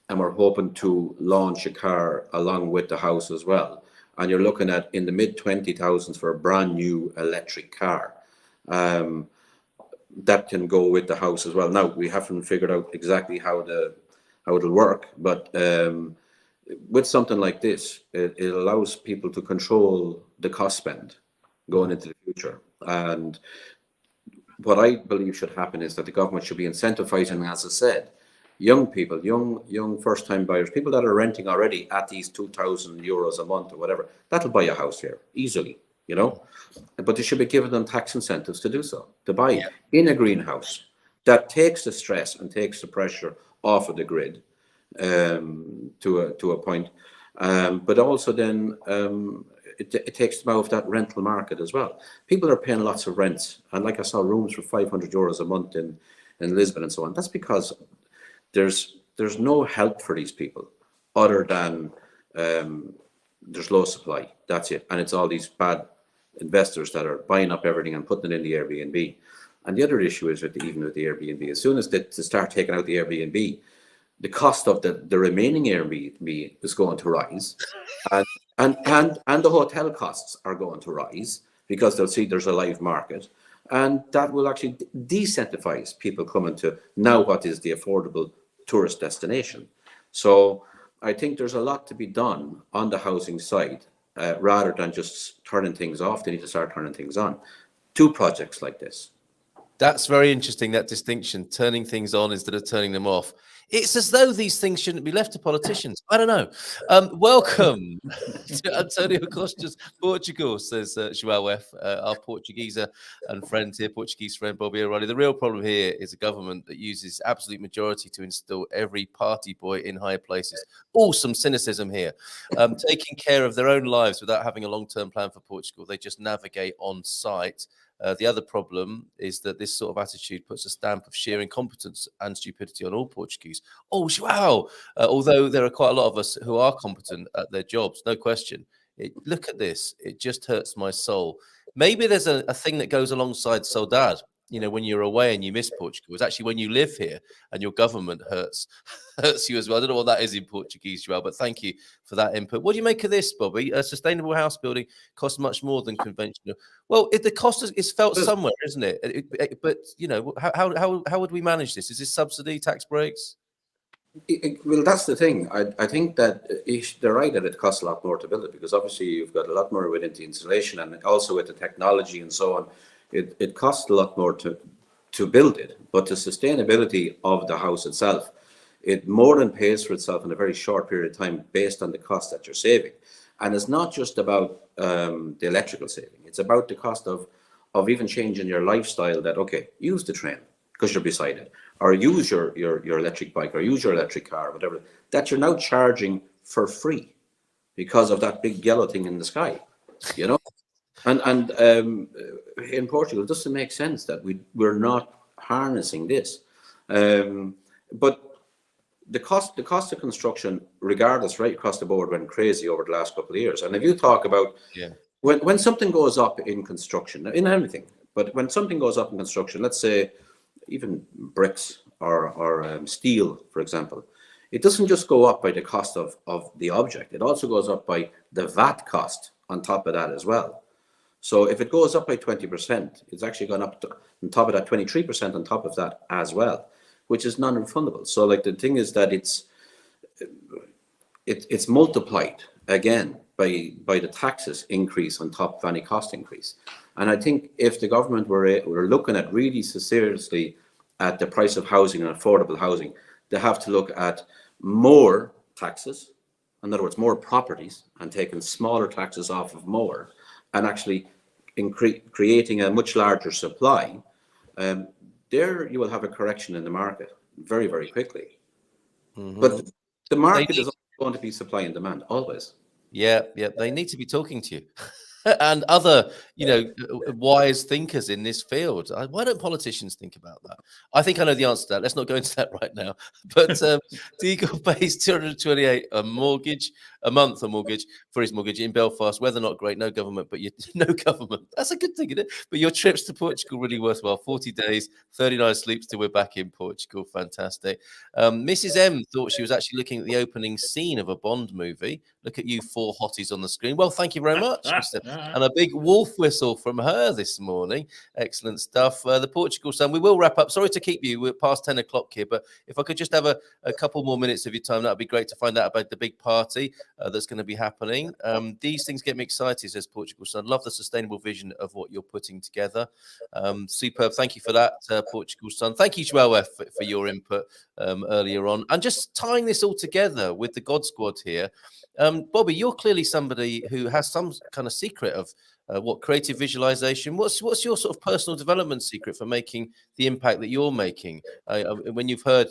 and we're hoping to launch a car along with the house as well. And you're looking at in the mid 20,000s for a brand new electric car. That can go with the house as well. Now we haven't figured out exactly how it'll work, but with something like this, it allows people to control the cost spend going into the future. And what I believe should happen is that the government should be incentivizing, as I said, young people, young first-time buyers, people that are renting already at these €2,000 a month or whatever, that'll buy a house here easily, you know. But they should be giving them tax incentives to do so, to buy in a greenhouse that takes the stress and takes the pressure off of the grid to a point, but also then it takes them out of that rental market as well. People are paying lots of rents, and like I saw rooms for €500 a month in Lisbon and so on. That's because there's no help for these people other than there's low supply. That's it, and it's all these bad investors that are buying up everything and putting it in the Airbnb. And the other issue is even with the Airbnb, as soon as they start taking out the Airbnb, the cost of the remaining Airbnb is going to rise, and the hotel costs are going to rise because they'll see there's a live market, and that will actually decentivize people coming to now what is the affordable tourist destination. So I think there's a lot to be done on the housing side rather than just turning things off. They need to start turning things on. 2 projects like this. That's very interesting, that distinction, turning things on instead of turning them off. It's as though these things shouldn't be left to politicians. I don't know. Welcome to Antonio Costa's Portugal, says João F., our Portuguese and friend here, Portuguese friend Bobby O'Reilly. The real problem here is a government that uses absolute majority to install every party boy in high places. Awesome cynicism here. Taking care of their own lives without having a long-term plan for Portugal. They just navigate on site. The other problem is that this sort of attitude puts a stamp of sheer incompetence and stupidity on all Portuguese. Oh, wow. Although there are quite a lot of us who are competent at their jobs, no question. Look at this. It just hurts my soul. Maybe there's a thing that goes alongside saudade. You know, when you're away and you miss Portugal, it's actually when you live here and your government hurts you as well. I don't know what that is in Portuguese, Joel, but thank you for that input. What do you make of this, Bobby? A sustainable house building costs much more than conventional. Well, the cost is felt somewhere, isn't it? But you know, how would we manage this? Is this subsidy, tax breaks? Well, that's the thing. I think that they're right that it costs a lot more to build it, because obviously you've got a lot more within the insulation and also with the technology and so on. It costs a lot more to build it, but the sustainability of the house itself, it more than pays for itself in a very short period of time based on the cost that you're saving. And it's not just about the electrical saving. It's about the cost of even changing your lifestyle, that, okay, use the train because you're beside it, or use your electric bike, or use your electric car, whatever, that you're now charging for free because of that big yellow thing in the sky, you know? And in Portugal, it doesn't make sense that we're not harnessing this. But the cost of construction, regardless, right across the board, went crazy over the last couple of years. And if you talk about when something goes up in construction, in anything, but when something goes up in construction, let's say even bricks or steel, for example, it doesn't just go up by the cost of the object. It also goes up by the VAT cost on top of that as well. So if it goes up by 20%, it's actually gone up on top of that 23% on top of that as well. which is non-refundable. So like the thing is that it's multiplied again by the taxes increase on top of any cost increase. And I think if the government were looking at really seriously at the price of housing and affordable housing, they have to look at more taxes, in other words, more properties, and taking smaller taxes off of more, and actually creating a much larger supply. There you will have a correction in the market very, very quickly. But the market is going to be supply and demand always. Yeah, they need to be talking to you. And other, wise thinkers in this field. Why don't politicians think about that? I think I know the answer to that. Let's not go into that right now. But Deagle pays 228 a mortgage for his mortgage in Belfast. Weather not great, no government, but no government. That's a good thing, isn't it? But your trips to Portugal really worthwhile. 40 days, 39 sleeps till we're back in Portugal. Fantastic. Mrs. M thought she was actually looking at the opening scene of a Bond movie. Look at you 4 hotties on the screen. Well, thank you very much, Mr. And a big wolf whistle from her this morning. Excellent stuff. The Portugal Sun. We will wrap up. Sorry to keep you. We're past 10 o'clock here, but if I could just have a couple more minutes of your time, that would be great to find out about the big party that's going to be happening. These things get me excited, says Portugal Sun. Love the sustainable vision of what you're putting together. Superb. Thank you for that, Portugal Sun. Thank you, Joelle, for your input earlier on. And just tying this all together with the God Squad here. Bobby, you're clearly somebody who has some kind of secret of what creative visualization. What's your sort of personal development secret for making the impact that you're making? When you've heard,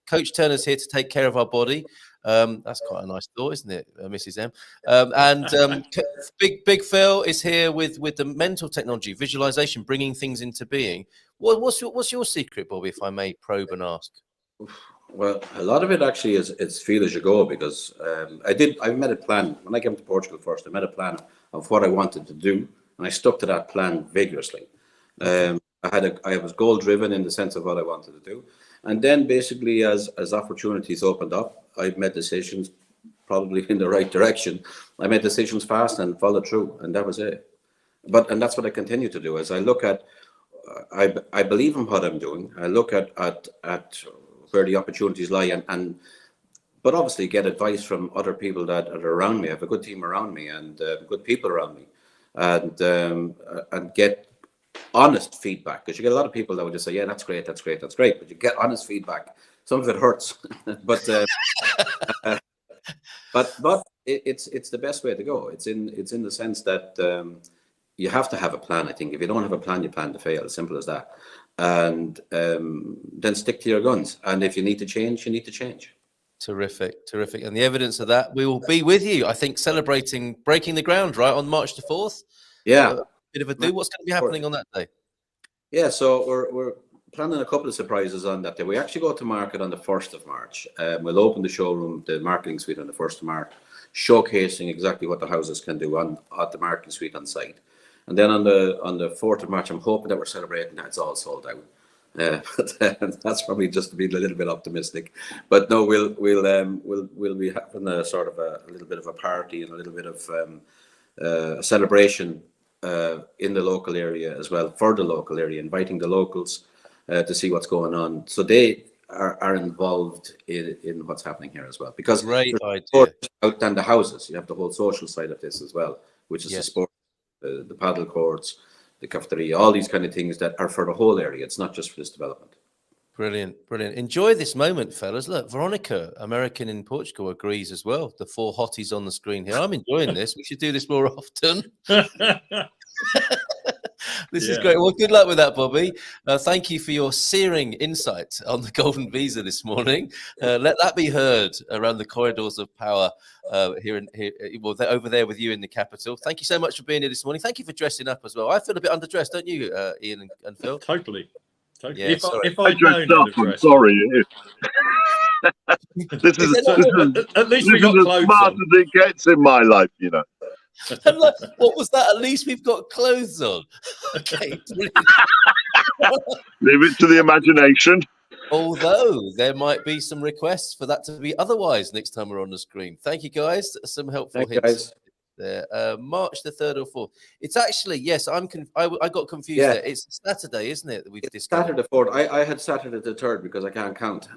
Coach Turner's here to take care of our body. That's quite a nice thought, isn't it, Mrs. M? And Big Phil is here with the mental technology, visualization, bringing things into being. What's your secret, Bobby, if I may probe and ask? Well, a lot of it actually is feel as you go, because I made a plan when I came to Portugal first. I made a plan of what I wanted to do, and I stuck to that plan vigorously. I was goal driven in the sense of what I wanted to do, and then basically as opportunities opened up, I made decisions probably in the right direction. I made decisions fast and followed through, and that was it. And that's what I continue to do. As I look at, I believe in what I'm doing. I look at where the opportunities lie, but obviously get advice from other people that are around me. I have a good team around me and good people around me, and get honest feedback, because you get a lot of people that would just say, yeah, that's great, but you get honest feedback. Some of it hurts, but it's the best way to go. It's in the sense that you have to have a plan. I think if you don't have a plan, you plan to fail. As simple as that. And then stick to your guns. And if you need to change, you need to change. Terrific. And the evidence of that, we will be with you, I think, celebrating breaking the ground, right, on March the 4th. Yeah. Bit of a do. What's going to be happening on that day? Yeah, so we're planning a couple of surprises on that day. We actually go to market on the 1st of March. We'll open the showroom, the marketing suite, on the 1st of March, showcasing exactly what the houses can do at the marketing suite on site. And then on the 4th of March, I'm hoping that we're celebrating that it's all sold out. But that's probably just to be a little bit optimistic. But no, we'll be having a sort of a little bit of a party and a little bit of a celebration in the local area as well, for the local area, inviting the locals to see what's going on. So they are involved in what's happening here as well. Because great idea. Out than the houses, you have the whole social side of this as well, which is the sport. The paddle courts, the cafeteria, all these kind of things that are for the whole area. It's not just for this development. Brilliant. Enjoy this moment, fellas. Look, Veronica, American in Portugal, agrees as well. The 4 hotties on the screen here. I'm enjoying this. We should do this more often. This is great. Well, good luck with that, Bobby. Thank you for your searing insight on the golden visa this morning. Let that be heard around the corridors of power over there with you in the capital. Thank you so much for being here this morning. Thank you for dressing up as well. I feel a bit underdressed, don't you, Ian and Phil? Totally. Yeah, if I'd known I'm sorry. This is at least we got as smart as it gets in my life, Like, what was that? At least we've got clothes on. Okay. Leave it to the imagination. Although there might be some requests for that to be otherwise next time we're on the screen. Thank you, guys. Some helpful hints. there. March the 3rd or 4th. It's actually, yes, I got confused there. It's Saturday, isn't it? That we've discovered. Saturday 4th. I had Saturday the 3rd because I can't count.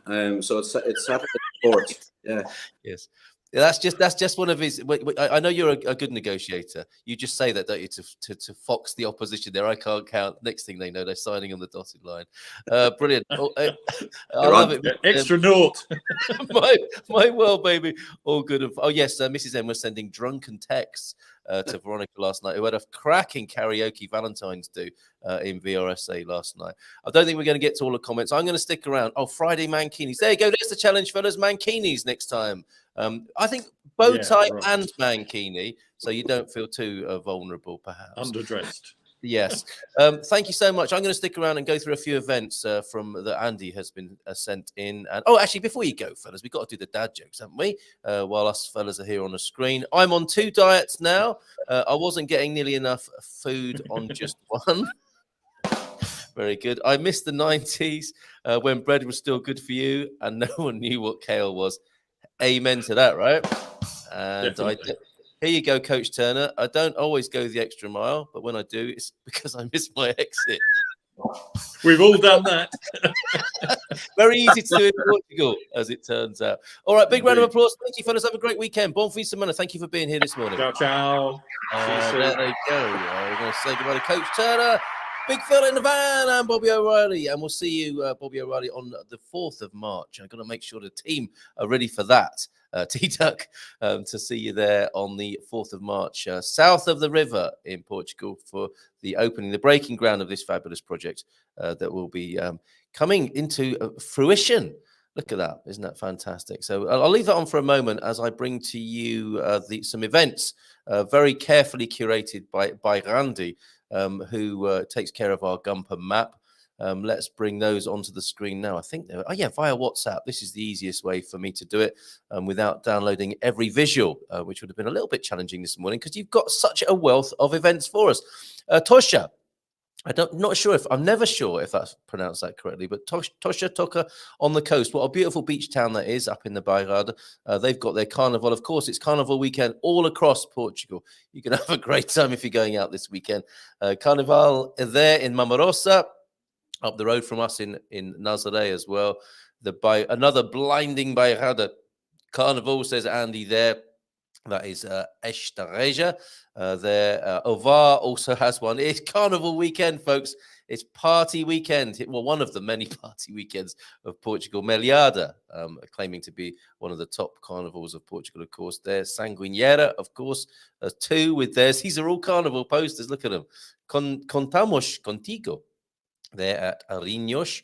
So it's Saturday the 4th. Yeah. Yes. That's just one of his. I know you're a good negotiator. You just say that, don't you, to fox the opposition there. I can't count. Next thing they know, they're signing on the dotted line. Brilliant. I love it. Extra note. my world, baby. All good. Oh yes, Mrs. M was sending drunken texts to Veronica last night, who had a cracking karaoke Valentine's do in VRSA last night. I don't think we're going to get to all the comments. I'm going to stick around. Oh, Friday mankinis. There you go. There's the challenge, fellas. Mankinis next time. I think bow tie and mankini, so you don't feel too vulnerable, perhaps. Underdressed. Yes. Thank you so much. I'm going to stick around and go through a few events from that Andy has been sent in. And actually, before you go, fellas, we've got to do the dad jokes, haven't we? While us fellas are here on the screen. I'm on 2 diets now. I wasn't getting nearly enough food on just one. Very good. I missed the 90s when bread was still good for you and no one knew what kale was. Amen to that, right? And here you go, Coach Turner. I don't always go the extra mile, but when I do, it's because I miss my exit. We've all done that. Very easy to do in Portugal, as it turns out. All right, big round of applause. Thank you, fellas. Have a great weekend. Bon fin de semana. Thank you for being here this morning. Ciao, ciao. There you go. We're going to say goodbye to Coach Turner. Big fella in the van and Bobby O'Reilly. And we'll see you, Bobby O'Reilly, on the 4th of March. I've got to make sure the team are ready for that, T-Duck, to see you there on the 4th of March, south of the river in Portugal for the opening, the breaking ground of this fabulous project that will be coming into fruition. Look at that. Isn't that fantastic? So I'll leave that on for a moment as I bring to you some events very carefully curated by Randy, who takes care of our Gumper map. Let's bring those onto the screen now. I think they're, via WhatsApp. This is the easiest way for me to do it without downloading every visual, which would have been a little bit challenging this morning because you've got such a wealth of events for us. Tosha. I'm never sure if that's pronounced that correctly, but Tosha Toka on the coast. What a beautiful beach town that is up in the Bairrada. They've got their carnival. Of course, it's carnival weekend all across Portugal. You can have a great time if you're going out this weekend. Carnival there in Mamarosa, up the road from us in Nazaré as well. Another blinding Bairrada carnival, says Andy there. That is Estareja. Ovar also has one. It's carnival weekend, folks. It's party weekend. Well, one of the many party weekends of Portugal. Meliada, claiming to be one of the top carnivals of Portugal, of course. There's Sanguinheira, of course, 2 with theirs. These are all carnival posters. Look at them. Contamos contigo. They're at Arinhos.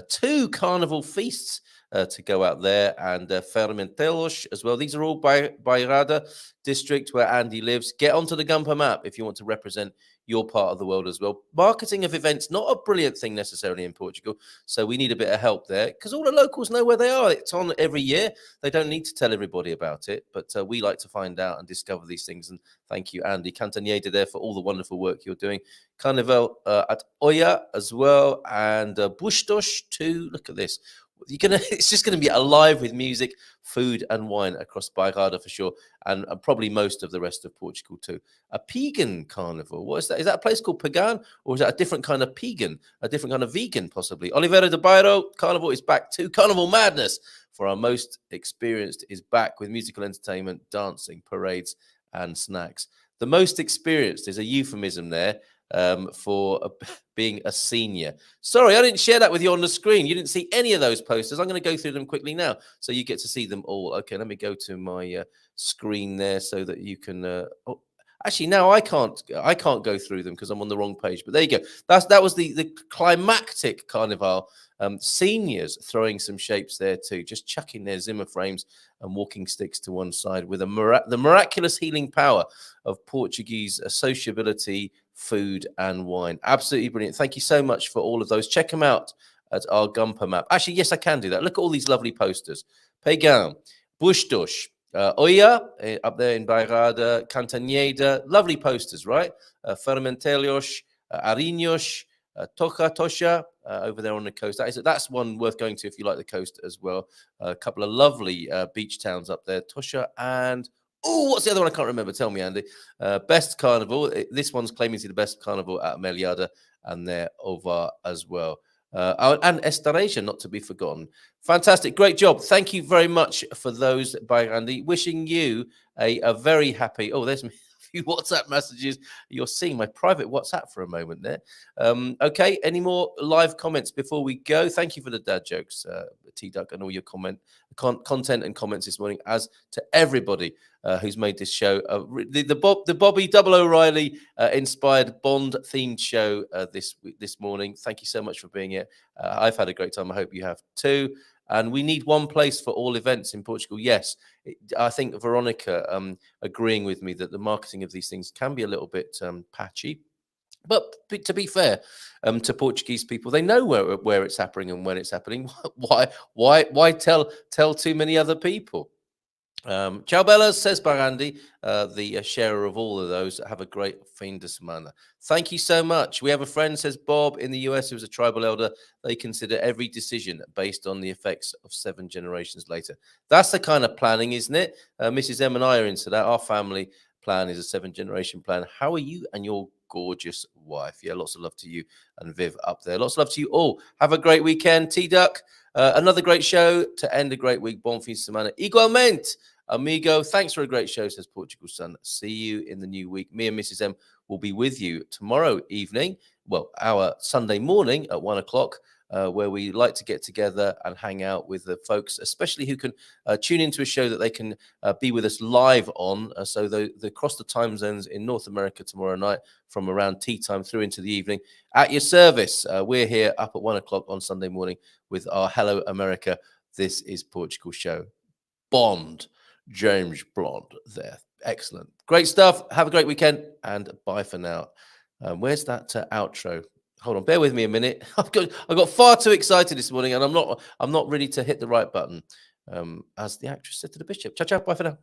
2 carnival feasts to go out there, and Fermentelos as well. These are all Bairrada district where Andy lives. Get onto the Gumper map if you want to represent your part of the world as well. Marketing of events, not a brilliant thing necessarily in Portugal, so we need a bit of help there because all the locals know where they are. It's on every year. They don't need to tell everybody about it, but we like to find out and discover these things. And thank you, Andy Cantaneda, there for all the wonderful work you're doing. Carnival at Oia as well, and Bustos too. Look at this. It's just going to be alive with music, food, and wine across Bairrada for sure, and probably most of the rest of Portugal too. A pagan carnival. What is that? Is that a place called Pagan, or is that a different kind of pagan, a different kind of vegan, possibly? Oliveira de Bairro Carnival is back too. Carnival Madness for our most experienced is back with musical entertainment, dancing, parades, and snacks. The most experienced is a euphemism there. For being a senior. Sorry, I didn't share that with you on the screen. You didn't see any of those posters. I'm going to go through them quickly now so you get to see them all. Okay, let me go to my screen there so that you can... Actually, now I can't go through them because I'm on the wrong page. But there you go. That was the climactic carnival. Seniors throwing some shapes there too, just chucking their Zimmer frames and walking sticks to one side with the miraculous healing power of Portuguese sociability, food, and wine. Absolutely brilliant. Thank you so much for all of those. Check them out at our Gumper map. Actually, yes, I can do that. Look at all these lovely posters. Pagan, Bustos, Oia, up there in Bairrada, Cantanheda, lovely posters, right? Fermentelos, Arinhos, Tosha, over there on the coast. That's one worth going to if you like the coast as well. A couple of lovely beach towns up there, Tosha and Oh, what's the other one? I can't remember. Tell me, Andy. Best carnival. This one's claiming to be the best carnival at Meliada, and they're over as well. And Estareja, not to be forgotten. Fantastic. Great job. Thank you very much for those, by Andy. Wishing you a very happy... Oh, there's a few WhatsApp messages. You're seeing my private WhatsApp for a moment there. Okay, any more live comments before we go? Thank you for the dad jokes, T-Duck, and all your content and comments this morning, as to everybody who's made this show. The Bobby Double O'Reilly inspired Bond-themed show this morning. Thank you so much for being here. I've had a great time. I hope you have too. And we need one place for all events in Portugal. Yes, I think Veronica agreeing with me that the marketing of these things can be a little bit patchy. But to be fair to Portuguese people, they know where it's happening and when it's happening. Why tell too many other people? Ciao Bella, says Barandi, the sharer of all of those. Have a great fin de semana. Thank you so much. We have a friend, says Bob, in the US, who's a tribal elder. They consider every decision based on the effects of 7 generations later. That's the kind of planning, isn't it? Mrs. M and I are into that. Our family plan is a 7-generation plan. How are you and your gorgeous wife? Yeah, lots of love to you and Viv up there. Lots of love to you all. Have a great weekend. T-Duck, another great show to end a great week. Bon fin de semana. Igualmente. Amigo, thanks for a great show, says Portugal Sun. See you in the new week. Me and Mrs. M will be with you tomorrow evening, well, our Sunday morning at 1 o'clock, where we like to get together and hang out with the folks, especially who can tune into a show that they can be with us live on. So the across the time zones in North America tomorrow night from around tea time through into the evening at your service. We're here up at 1 o'clock on Sunday morning with our Hello America, This is Portugal show. Bond. James Bond there. Excellent. Great stuff. Have a great weekend and bye for now. Where's that outro? Hold on, bear with me a minute. I got far too excited this morning and I'm not ready to hit the right button. As the actress said to the bishop. Ciao, ciao. Bye for now.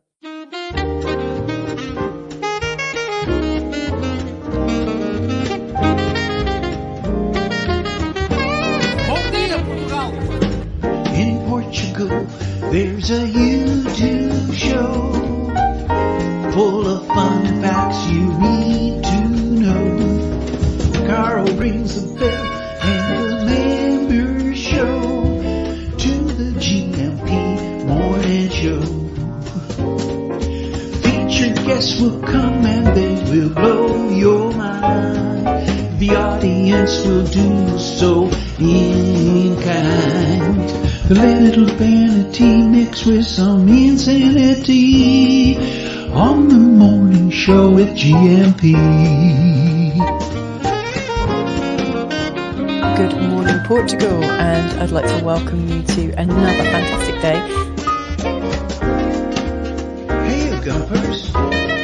In Portugal, there's a YouTube show full of fun facts you need to know. Carl rings the bell and the members show to the GMP morning show. Featured guests will come and they will blow your mind. The audience will do so in kind. The little vanity mixed with some insanity on the morning show with GMP. Good morning, Portugal, and I'd like to welcome you to another fantastic day. Hey, Gumpers.